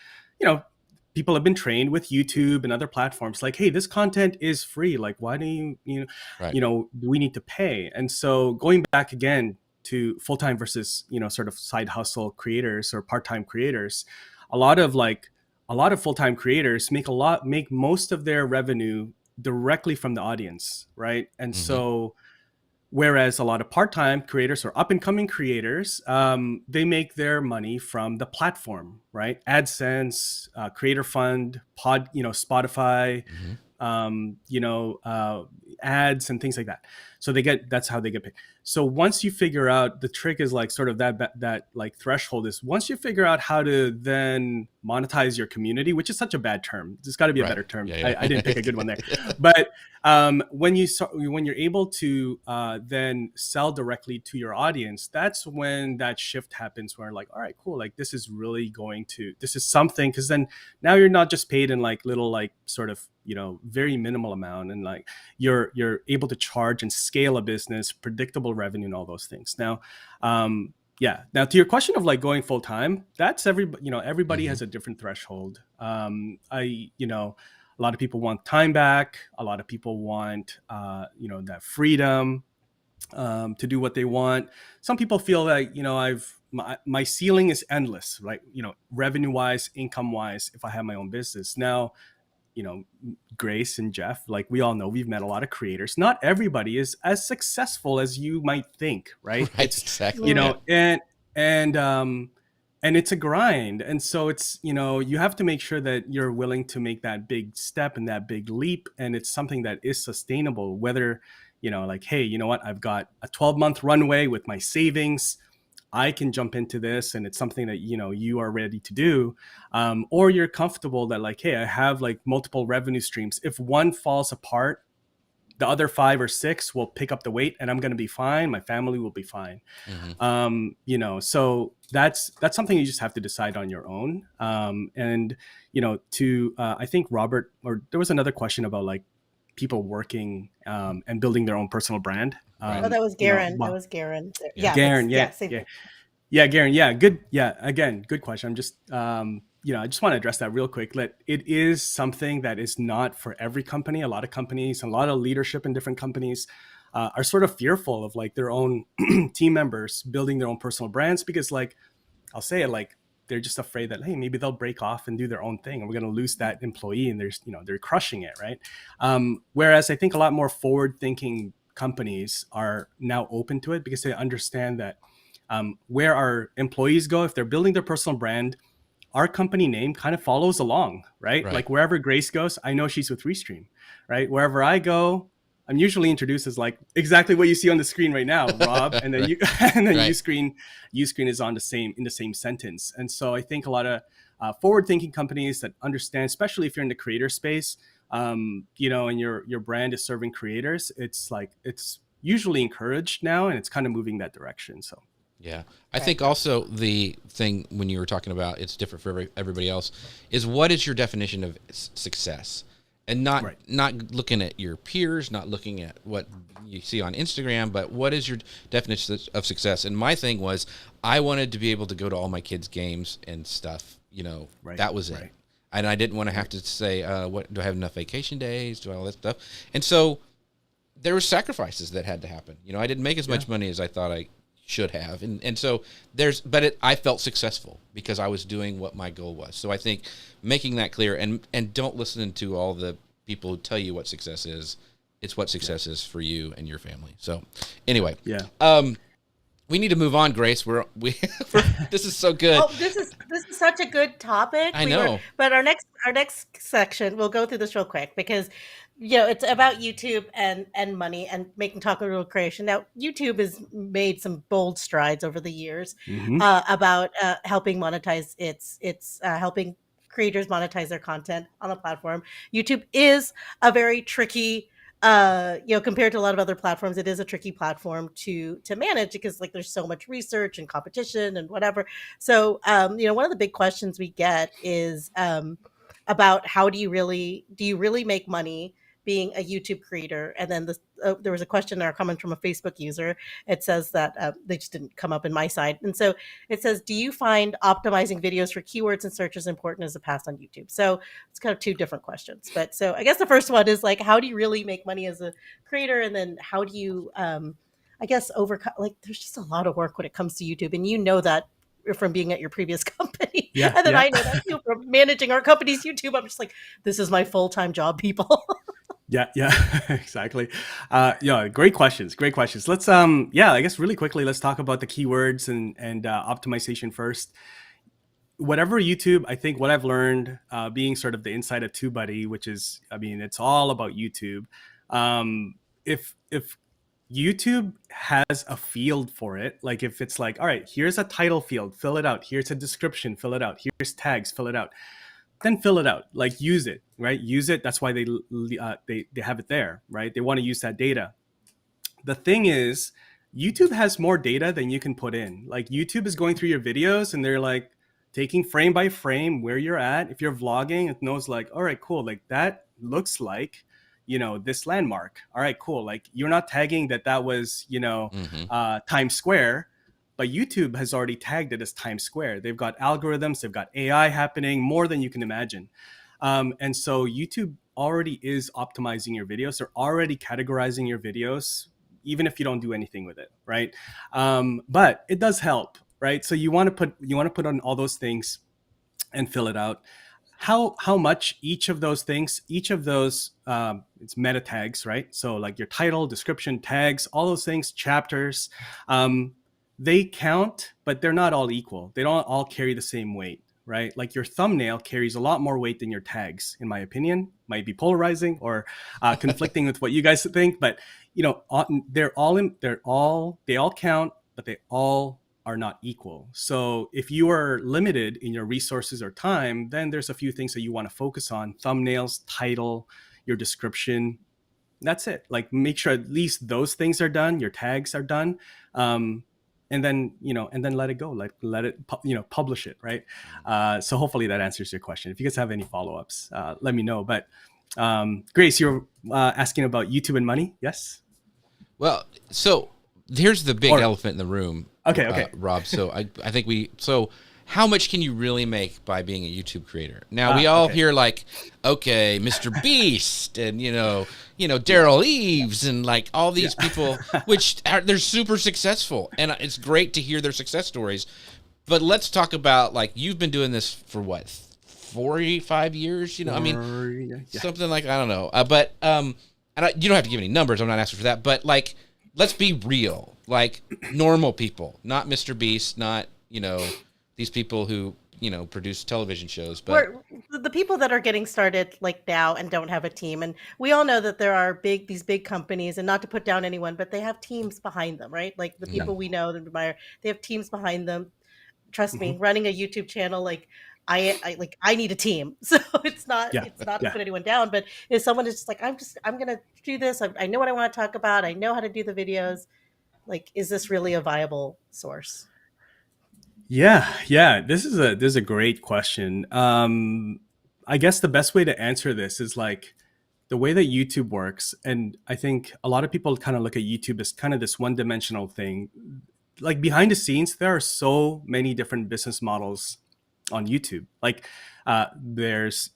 people have been trained with YouTube and other platforms, like, hey, this content is free. Like, why do we need to pay? And so going back again to full-time versus, sort of side hustle creators or part-time creators, a lot of full-time creators make most of their revenue directly from the audience, right? And so whereas a lot of part-time creators or up-and-coming creators, they make their money from the platform, right? AdSense, Creator Fund, Spotify, ads and things like that. So that's how they get paid. So once you figure out, the trick is, like, sort of that like threshold is, once you figure out how to then monetize your community, which is such a bad term. There's got to be a better term. I didn't pick a good one there. But when you're able to then sell directly to your audience, that's when that shift happens, where, like, all right, cool, like, this is something, because then now you're not just paid in, like, little, like, sort of, very minimal amount, and, like, you're able to charge and scale a business, predictable revenue and all those things. Now, now to your question of, like, going full time, that's everybody has a different threshold. A lot of people want time back. A lot of people want, that freedom to do what they want. Some people feel like, my ceiling is endless, right? Revenue wise, income wise, if I have my own business. Now, Grace and Jeff, like we all know, we've met a lot of creators. Not everybody is as successful as you might think, right? Right, It's, exactly. you know, and it's a grind. And so it's, you have to make sure that you're willing to make that big step and that big leap. And it's something that is sustainable, whether, like, hey, you know what? I've got a 12-month runway with my savings. I can jump into this, and it's something that you are ready to do, or you're comfortable that, like, hey, I have like multiple revenue streams. If one falls apart, the other 5 or 6 will pick up the weight, and I'm going to be fine. My family will be fine. So that's something you just have to decide on your own. I think Robert, or there was another question about like people working and building their own personal brand. Oh, that was Garen. Wow. That was Garen. Yeah. Garen, yeah, Garen, yeah, good. Yeah, again, good question. I'm just, I just want to address that real quick. That it is something that is not for every company. A lot of companies, a lot of leadership in different companies are sort of fearful of like their own team members building their own personal brands, because like, I'll say it, like, they're just afraid that, hey, maybe they'll break off and do their own thing, and we're going to lose that employee, and they're crushing it, right? Whereas I think a lot more forward-thinking companies are now open to it, because they understand that where our employees go, if they're building their personal brand, our company name kind of follows along, right? Like wherever Grace goes, I know she's with Restream, right? Wherever I go, I'm usually introduced as like exactly what you see on the screen right now, Rob, and then Uscreen is in the same sentence. And so I think a lot of forward-thinking companies that understand, especially if you're in the creator space, and your brand is serving creators, it's usually encouraged now, and it's kind of moving that direction. So. Yeah. I think also the thing when you were talking about it's different for everybody else is, what is your definition of success? And not looking at your peers, not looking at what you see on Instagram, but what is your definition of success? And my thing was, I wanted to be able to go to all my kids' games and stuff. That was it. And I didn't want to have to say, what do I have enough vacation days? Do all that stuff? And so there were sacrifices that had to happen. I didn't make as much money as I thought I should have. And so I felt successful because I was doing what my goal was. So I think making that clear, and don't listen to all the people who tell you what success is. It's what success is for you and your family. So anyway, we need to move on, Grace. This is so good. Oh, this is such a good topic. I know. But our next section, we'll go through this real quick because it's about YouTube and money and making Taco creation. Now, YouTube has made some bold strides over the years about helping monetize helping creators monetize their content on the platform. YouTube is a very tricky, compared to a lot of other platforms, it is a tricky platform to manage because like there's so much research and competition and whatever. So, one of the big questions we get is about how do you really make money being a YouTube creator? And then there was a question or a comment from a Facebook user. It says that they just didn't come up in my side. And so it says, do you find optimizing videos for keywords and search as important as a past on YouTube? So it's kind of two different questions. But so I guess the first one is like, how do you really make money as a creator? And then how do you, I guess, overcome, like there's just a lot of work when it comes to YouTube. And that from being at your previous company. And then I know that too from managing our company's YouTube. I'm just like, this is my full-time job, people. Yeah, exactly. Great questions. Let's, I guess really quickly, let's talk about the keywords and optimization first. Whatever YouTube, I think what I've learned being sort of the inside of TubeBuddy, which is, it's all about YouTube. If YouTube has a field for it, like if it's like, all right, here's a title field, fill it out. Here's a description, fill it out. Here's tags, fill it out. Then fill it out, like use it, right? Use it. That's why they have it there, right? They want to use that data. The thing is, YouTube has more data than you can put in. Like YouTube is going through your videos and they're like taking frame by frame where you're at. If you're vlogging, it knows like, all right, cool. Like that looks like, this landmark. All right, cool. Like you're not tagging that was, Times Square. But YouTube has already tagged it as Times Square. They've got algorithms, they've got AI happening, more than you can imagine. And so YouTube already is optimizing your videos. They're already categorizing your videos, even if you don't do anything with it, right? But it does help, right? So you want to put on all those things and fill it out. How much each of those things, each of those it's meta tags, right? So like your title, description, tags, all those things, chapters, um, they count, but they're not all equal. They don't all carry the same weight, right? Like your thumbnail carries a lot more weight than your tags, in my opinion. Might be polarizing or conflicting with what you guys think, but you know, they all count, but they all are not equal. So if you are limited in your resources or time, then there's a few things that you want to focus on: thumbnails, title, your description. That's it. Like make sure at least those things are done, your tags are done. And then, and then let it go, like let it, publish it. Right. So hopefully that answers your question. If you guys have any follow-ups, let me know. But Grace, you're asking about YouTube and money. Yes. Well, so here's the big elephant in the room. Okay. Rob. So I think how much can you really make by being a YouTube creator? Now we all hear like, okay, Mr. Beast and Daryl Eves and like all these people, they're super successful, and it's great to hear their success stories. But let's talk about like you've been doing this for what, 45 years? Something like, I don't know. You don't have to give any numbers. I'm not asking for that. But like, let's be real. Like normal people, not Mr. Beast, not these people who produce television shows, but the people that are getting started like now and don't have a team. And we all know that there are these big companies, and not to put down anyone, but they have teams behind them, right? Like the people we know and admire, they have teams behind them. Trust me, running a YouTube channel, like I need a team. So it's not to put anyone down, but if someone is just like, I'm going to do this. I know what I want to talk about. I know how to do the videos. Like, is this really a viable source? Yeah. This is a great question. I guess the best way to answer this is like the way that YouTube works. And I think a lot of people kind of look at YouTube as kind of this one-dimensional thing. Like behind the scenes, there are so many different business models on YouTube. Like there's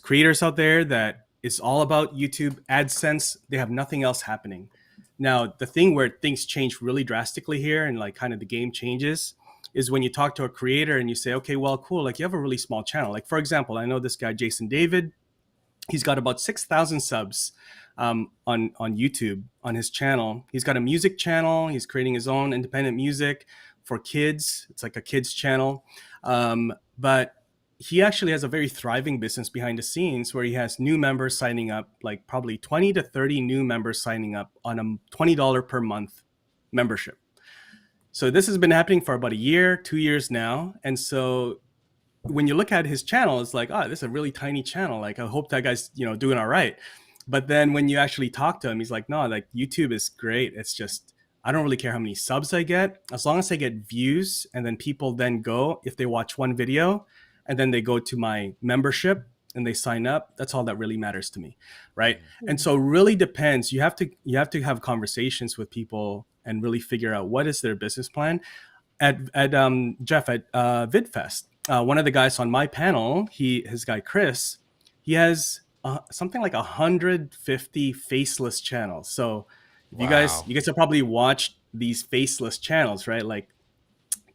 creators out there that is all about YouTube AdSense. They have nothing else happening. Now, the thing where things change really drastically here and like kind of the game changes is when you talk to a creator and you say, okay, well, cool. Like you have a really small channel. Like for example, I know this guy, Jason David, he's got about 6,000 subs on YouTube on his channel. He's got a music channel. He's creating his own independent music for kids. It's like a kids channel. But he actually has a very thriving business behind the scenes where he has new members signing up, like probably 20 to 30 new members signing up on a $20 per month membership. So this has been happening for about a year, 2 years now. And so when you look at his channel, it's like, this is a really tiny channel. Like, I hope that guy's, doing all right. But then when you actually talk to him, he's like, no, like YouTube is great. It's just, I don't really care how many subs I get. As long as I get views, and then people then go, if they watch one video and then they go to my membership and they sign up, that's all that really matters to me. Right. Mm-hmm. And so it really depends. You have to have conversations with people and really figure out what is their business plan. Jeff at VidFest, one of the guys on my panel, his guy Chris, he has something like 150 faceless channels. So if you guys have probably watched these faceless channels, right? Like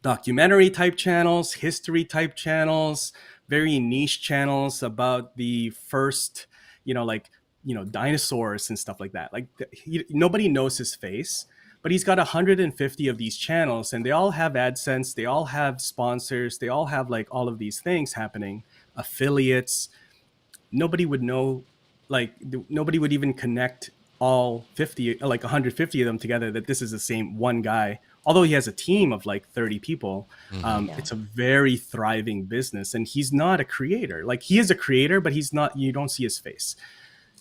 documentary type channels, history type channels, very niche channels about the first, dinosaurs and stuff like that. Like nobody knows his face, but he's got 150 of these channels, and they all have AdSense. They all have sponsors. They all have like all of these things happening, affiliates. Nobody would know, like nobody would even connect all 50, like 150 of them together, that this is the same one guy. Although he has a team of like 30 people, it's a very thriving business, and he's not a creator. Like he is a creator, but he's not, you don't see his face.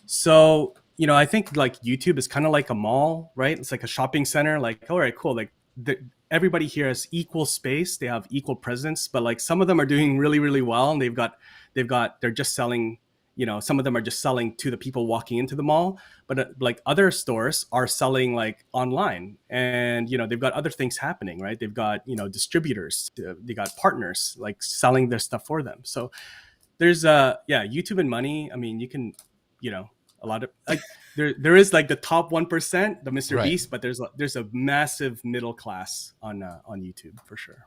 So, I think like YouTube is kind of like a mall, right? It's like a shopping center. Like, all right, cool. Like everybody here has equal space. They have equal presence, but like some of them are doing really, really well. And they're just selling, some of them are just selling to the people walking into the mall, but like other stores are selling like online, and, they've got other things happening, right? They've got, distributors, they got partners like selling their stuff for them. So there's YouTube and money. I mean, you can, a lot of like there is like the top 1%, the Mr. Right. Beast, but there's a massive middle class on YouTube for sure.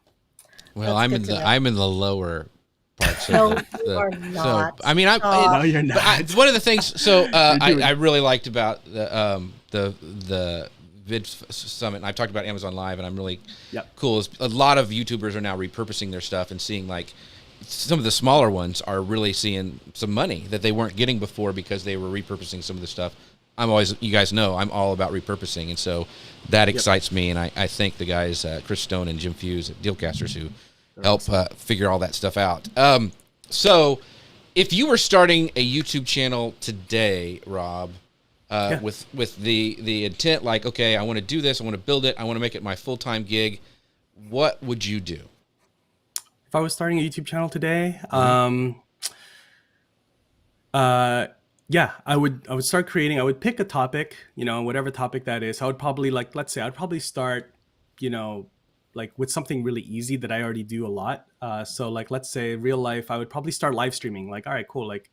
Well, That's good to know. I'm in the lower parts of No, the, you are so not. I mean Stop. No, you're not. one of the things doing I really liked about the Vid Summit, and I've talked about Amazon Live, and I'm really Yep. cool, is a lot of YouTubers are now repurposing their stuff and seeing like some of the smaller ones are really seeing some money that they weren't getting before because they were repurposing some of the stuff. You guys know, I'm all about repurposing, and so that excites me, and I thank the guys, Chris Stone and Jim Fuse at Dealcasters, who help figure all that stuff out. So if you were starting a YouTube channel today, Rob, with the intent, like, okay, I want to do this, I want to build it, I want to make it my full-time gig, what would you do? If I was starting a YouTube channel today, yeah, I would start creating. I would pick a topic, whatever topic that is. I would probably let's say I'd probably start, like with something really easy that I already do a lot. So like, let's say real life, I would probably start live streaming. Like, all right, cool. Like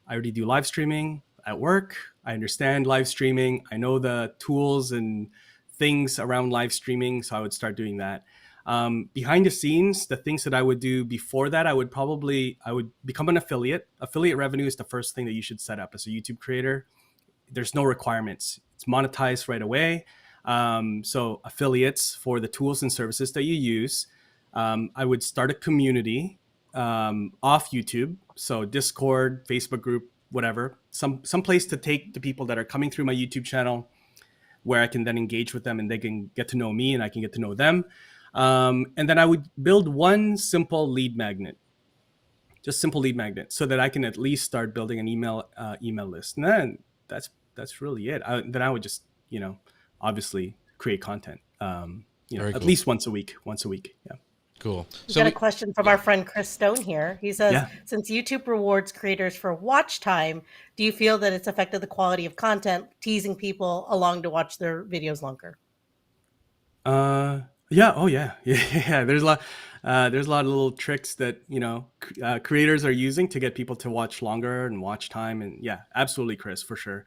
I already do live streaming at work. I understand live streaming. I know the tools and things around live streaming. So I would start doing that. Behind the scenes, the things that I would do before that, I would become an affiliate. Affiliate revenue is the first thing that you should set up as a YouTube creator. There's no requirements. It's monetized right away. So affiliates for the tools and services that you use. I would start a community off YouTube. So Discord, Facebook group, whatever, some place to take the people that are coming through my YouTube channel, where I can then engage with them and they can get to know me and I can get to know them. And then I would build one simple lead magnet, just simple lead magnet, so that I can at least start building an email list. And then that's really it. Then I would just, obviously create content, Very at cool. least once a week. Yeah. Cool. We got a question from our friend Chris Stone here. He says, Yeah. since YouTube rewards creators for watch time, do you feel that it's affected the quality of content, teasing people along to watch their videos longer? Yeah. Oh, yeah. Yeah. There's a lot of little tricks that creators are using to get people to watch longer and watch time. And yeah, absolutely, Chris, for sure.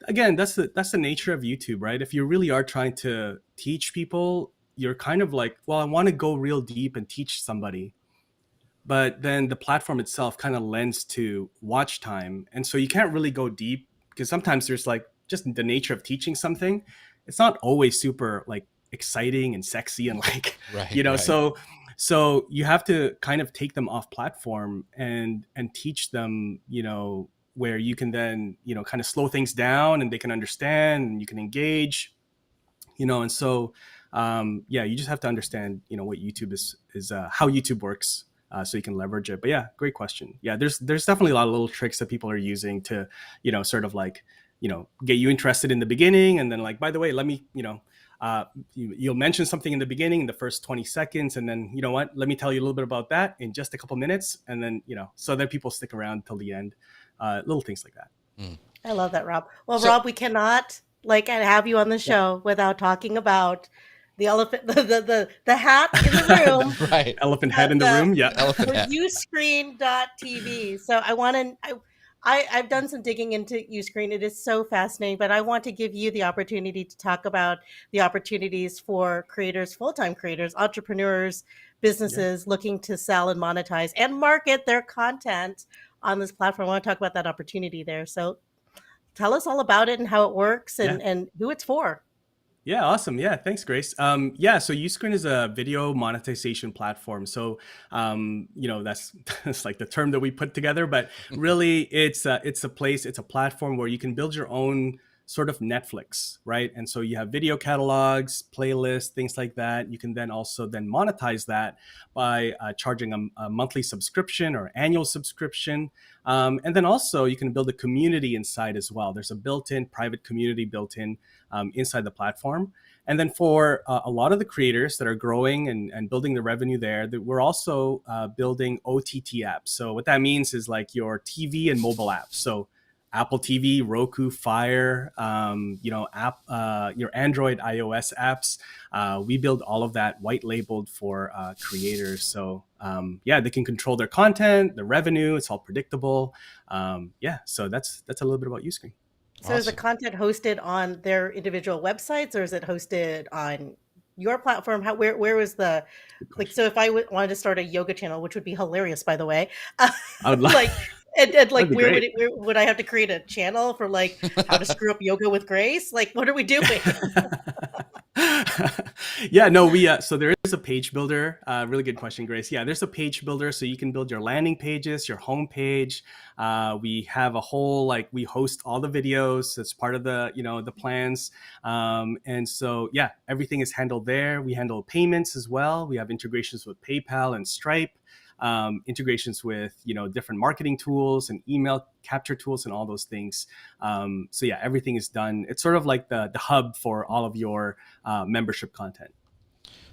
Again, that's the nature of YouTube, right? If you really are trying to teach people, you're kind of like, well, I want to go real deep and teach somebody, but then the platform itself kind of lends to watch time, and so you can't really go deep because sometimes there's like just the nature of teaching something. It's not always super like exciting and sexy and like Right. so you have to kind of take them off platform and teach them, where you can then kind of slow things down and they can understand and you can engage, and so yeah, you just have to understand what YouTube is how YouTube works, so you can leverage it. But yeah, great question. Yeah, there's definitely a lot of little tricks that people are using to sort of like get you interested in the beginning, and then like, by the way, let me you'll mention something in the beginning in the first 20 seconds, and then let me tell you a little bit about that in just a couple minutes, and then so that people stick around till the end. Little things like that. I love that, Rob. Well, So- Rob, we cannot have you on the show without talking about the elephant, the hat in the room. Right. Elephant head in the room. Yeah. Elephant hat. Uscreen.tv. So I've done some digging into Uscreen. It is so fascinating, but I want to give you the opportunity to talk about the opportunities for creators, full-time creators, entrepreneurs, businesses looking to sell and monetize and market their content on this platform. I want to talk about that opportunity there. So tell us all about it and how it works and who it's for. Yeah, awesome. Yeah, thanks, Grace. Yeah, so Uscreen is a video monetization platform. So, that's like the term that we put together, but really it's a platform where you can build your own sort of Netflix, right? And so you have video catalogs, playlists, things like that. You can then also monetize that by charging a monthly subscription or annual subscription. And then also you can build a community inside as well. There's a built-in private community built-in inside the platform. And then for a lot of the creators that are growing and building the revenue there, we're also building OTT apps. So what that means is like your TV and mobile apps. So Apple TV, Roku, Fire, your Android, iOS apps. We build all of that white labeled for creators. So they can control their content, their revenue. It's all predictable. So that's a little bit about Uscreen. So is the Awesome. content hosted on their individual websites or is it hosted on your platform? Where was the Good like? question. So if wanted to start a yoga channel, which would be hilarious, by the way, I would love. like and like That'd be great. where would I have to create a channel for like how to screw up yoga with Grace? Like, what are we doing? Yeah, no, we so there is a page builder. Really good question, Grace. Yeah, there's a page builder, so you can build your landing pages, your home page. We have a whole like we host all the videos. It's part of the the plans, and so yeah, everything is handled there. We handle payments as well. We have integrations with PayPal and Stripe. Integrations with different marketing tools and email capture tools and all those things. So yeah, everything is done. It's sort of like the hub for all of your membership content.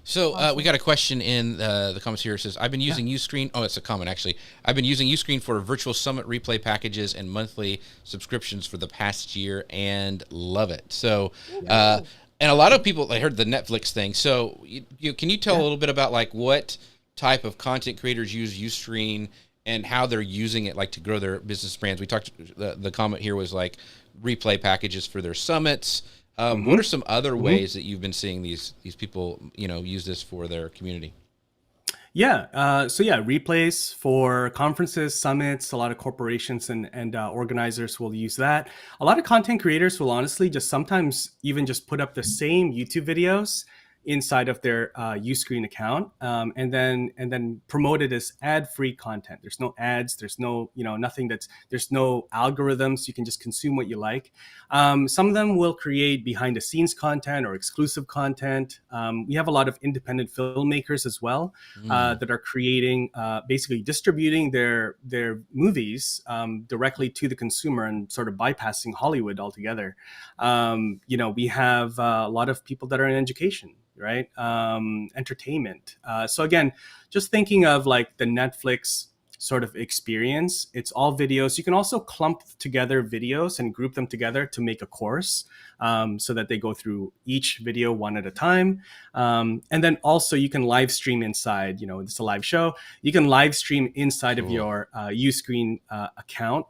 So we Awesome. got a question in the comments here. It says, I've been using Uscreen. Oh, it's a comment, actually. I've been using Uscreen for virtual summit replay packages and monthly subscriptions for the past year and love it. So, Ooh. and a lot of people, I heard the Netflix thing. So can you tell a little bit about like what type of content creators use Uscreen and how they're using it like to grow their business brands? We talked, the comment here was like replay packages for their summits. What are some other ways that you've been seeing these people, use this for their community? Yeah. So yeah, replays for conferences, summits. A lot of corporations and organizers will use that. A lot of content creators will honestly just sometimes even just put up the same YouTube videos inside of their Uscreen account, and then promote it as ad-free content. There's no ads. There's no nothing there's no algorithms. You can just consume what you like. Some of them will create behind-the-scenes content or exclusive content. We have a lot of independent filmmakers as well that are creating, basically distributing their movies directly to the consumer and sort of bypassing Hollywood altogether. We have a lot of people that are in education, right? Entertainment. So again, just thinking of like the Netflix sort of experience, it's all videos. You can also clump together videos and group them together to make a course, so that they go through each video one at a time. And then also you can live stream inside, it's a live show. You can live stream inside of your Uscreen account,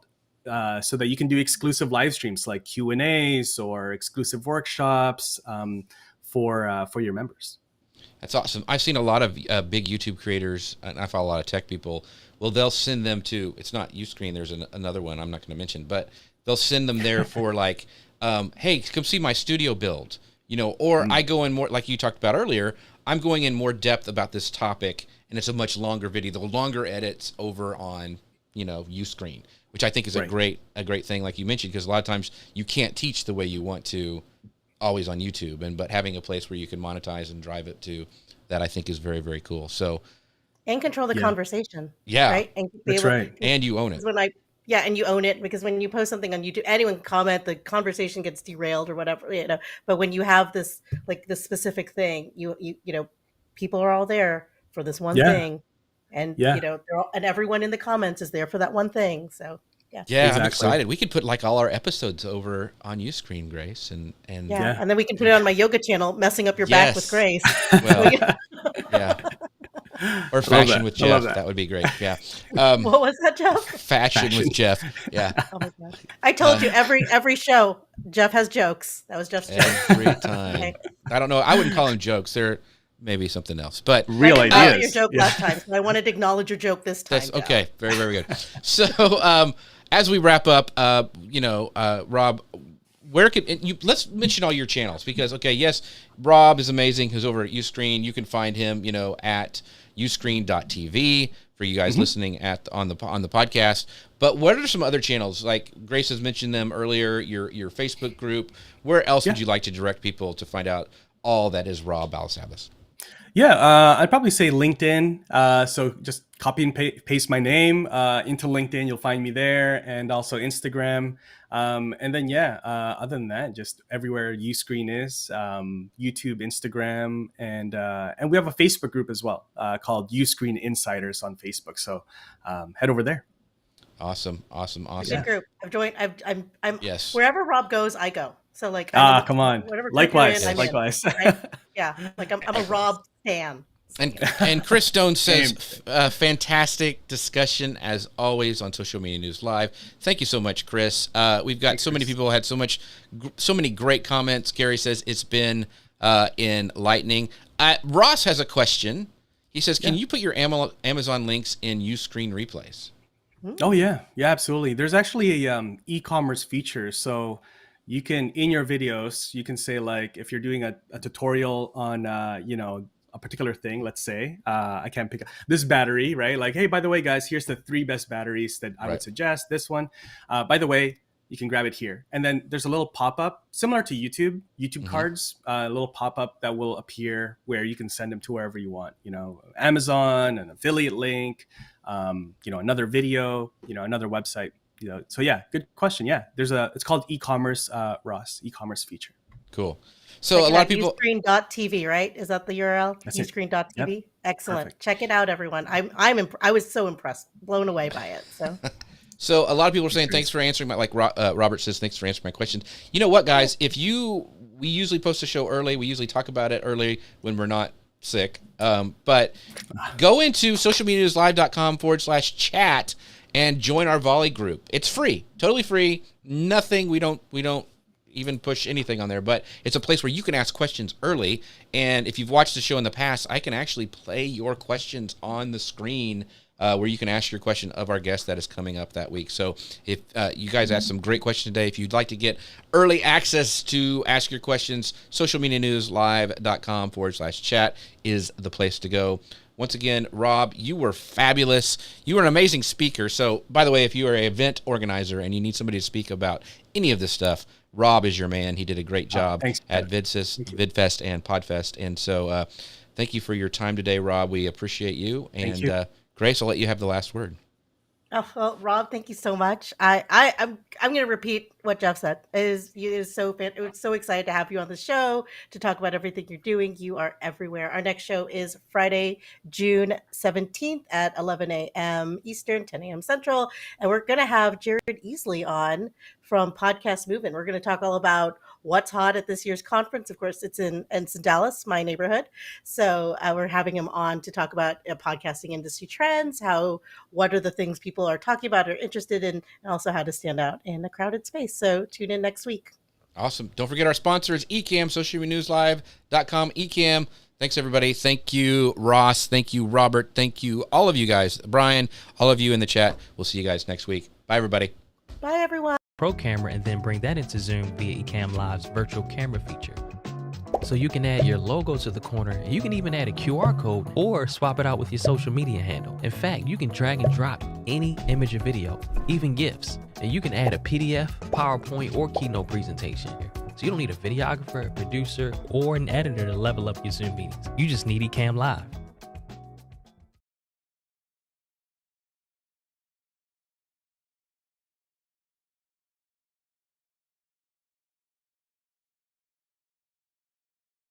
so that you can do exclusive live streams like Q&As or exclusive workshops for your members. That's awesome. I've seen a lot of big YouTube creators, and I follow a lot of tech people. Well, they'll send them to, it's not Uscreen, there's another one I'm not going to mention, but they'll send them there for like, hey, come see my studio build, or I go in more, like you talked about earlier, I'm going in more depth about this topic, and it's a much longer video, the longer edits over on, Uscreen, which I think is a great thing, like you mentioned, because a lot of times you can't teach the way you want to always on YouTube, but having a place where you can monetize and drive it to that, I think is very, very cool. So, And control the conversation. yeah, Right. And be That's able, right. and you own it. and you own it, because when you post something on YouTube, anyone can comment, the conversation gets derailed or whatever. But when you have this like this specific thing, people are all there for this one Yeah. thing, and Yeah. and everyone in the comments is there for that one thing. So yeah. Yeah, I'm Exactly. excited. We could put like all our episodes over on Uscreen, Grace, and Yeah. And then we can put it on my yoga channel, messing up your back with Yes. Grace. well, yeah, or fashion that. with I love Jeff. that. That would be great. Yeah, What was that, Jeff? fashion with Jeff. Yeah, Oh my God. I told you every show, Jeff has jokes. That was Jeff's joke. every time. Okay. I don't know. I wouldn't call them jokes. They're maybe something else. But Real I didn't follow ideas. your joke Yeah. last time, so I wanted to acknowledge your joke this time. that's Jeff. okay. Very, very good. So, as we wrap up, Rob, where can let's mention all your channels, because yes, Rob is amazing, who's over at Uscreen. You can find him at uscreen.tv for you guys listening on the podcast. But what are some other channels? Like Grace has mentioned them earlier, your Facebook group. Where else would you like to direct people to find out all that is Rob Balasabas? Yeah, I'd probably say LinkedIn. So just copy and paste my name into LinkedIn. You'll find me there, and also Instagram. And then other than that, just everywhere Uscreen is, YouTube, Instagram, and we have a Facebook group as well called Uscreen Insiders on Facebook. So head over there. Awesome. Good group. I've joined. I'm Yes. wherever Rob goes, I go. So like, I'm in the- Come on. whatever group Likewise, you're in, I'm in, likewise. right? Yeah, like I'm a Rob fan. And Chris Stone says, fantastic discussion as always on Social Media News Live. Thank you so much, Chris. We've got so many people who had so many great comments. Gary says it's been enlightening. Ross has a question. He says, can you put your Amazon links in Uscreen replays? Oh yeah, absolutely. There's actually a e-commerce feature, so you can, in your videos, you can say, like, if you're doing a tutorial on a particular thing, let's say, I can't pick up this battery, right? Like, hey, by the way, guys, here's the 3 best batteries that I would suggest. This one, by the way, you can grab it here. And then there's a little pop-up similar to YouTube cards, a little pop-up that will appear where you can send them to wherever you want, Amazon, an affiliate link, another video, another website, So yeah, good question. Yeah, it's called e-commerce, Ross, e-commerce feature. Cool. So a lot of people Uscreen.tv, right? Is that the URL? Uscreen.tv. Yep. Excellent. Perfect. Check it out, everyone. I was so impressed, blown away by it. So a lot of people are saying thanks for answering Robert says thanks for answering my questions. You know what, guys? We usually post a show early. We usually talk about it early when we're not sick. But go into socialmedianewslive.com/chat and join our Volley group. It's free, totally free. Nothing. We don't even push anything on there, but it's a place where you can ask questions early. And if you've watched the show in the past, I can actually play your questions on the screen where you can ask your question of our guest that is coming up that week. So if you guys asked some great questions today, if you'd like to get early access to ask your questions, socialmedianewslive.com/chat is the place to go. Once again, Rob, you were fabulous. You were an amazing speaker. So, by the way, if you are an event organizer and you need somebody to speak about any of this stuff, Rob is your man. He did a great job at VidFest and PodFest. And so thank you for your time today, Rob. We appreciate you. And Grace, I'll let you have the last word. Oh, well, Rob, thank you so much. I'm going to repeat what Jeff said. It was so excited to have you on the show to talk about everything you're doing. You are everywhere. Our next show is Friday, June 17th at 11 a.m. Eastern, 10 a.m. Central. And we're going to have Jared Easley on from Podcast Movement. We're going to talk all about what's hot at this year's conference. Of course, it's in Dallas, my neighborhood. So we're having him on to talk about podcasting industry trends, what are the things people are talking about or interested in, and also how to stand out in a crowded space. So tune in next week. Awesome. Don't forget our sponsors, Ecamm, socialmedianewslive.com, Ecamm. Thanks, everybody. Thank you, Ross. Thank you, Robert. Thank you, all of you guys. Brian, all of you in the chat. We'll see you guys next week. Bye, everybody. Bye, everyone. Pro camera and then bring that into Zoom via Ecamm Live's virtual camera feature. So you can add your logo to the corner, and you can even add a QR code or swap it out with your social media handle. In fact, you can drag and drop any image or video, even GIFs. And you can add a PDF, PowerPoint, or Keynote presentation here. So you don't need a videographer, a producer, or an editor to level up your Zoom meetings. You just need Ecamm Live.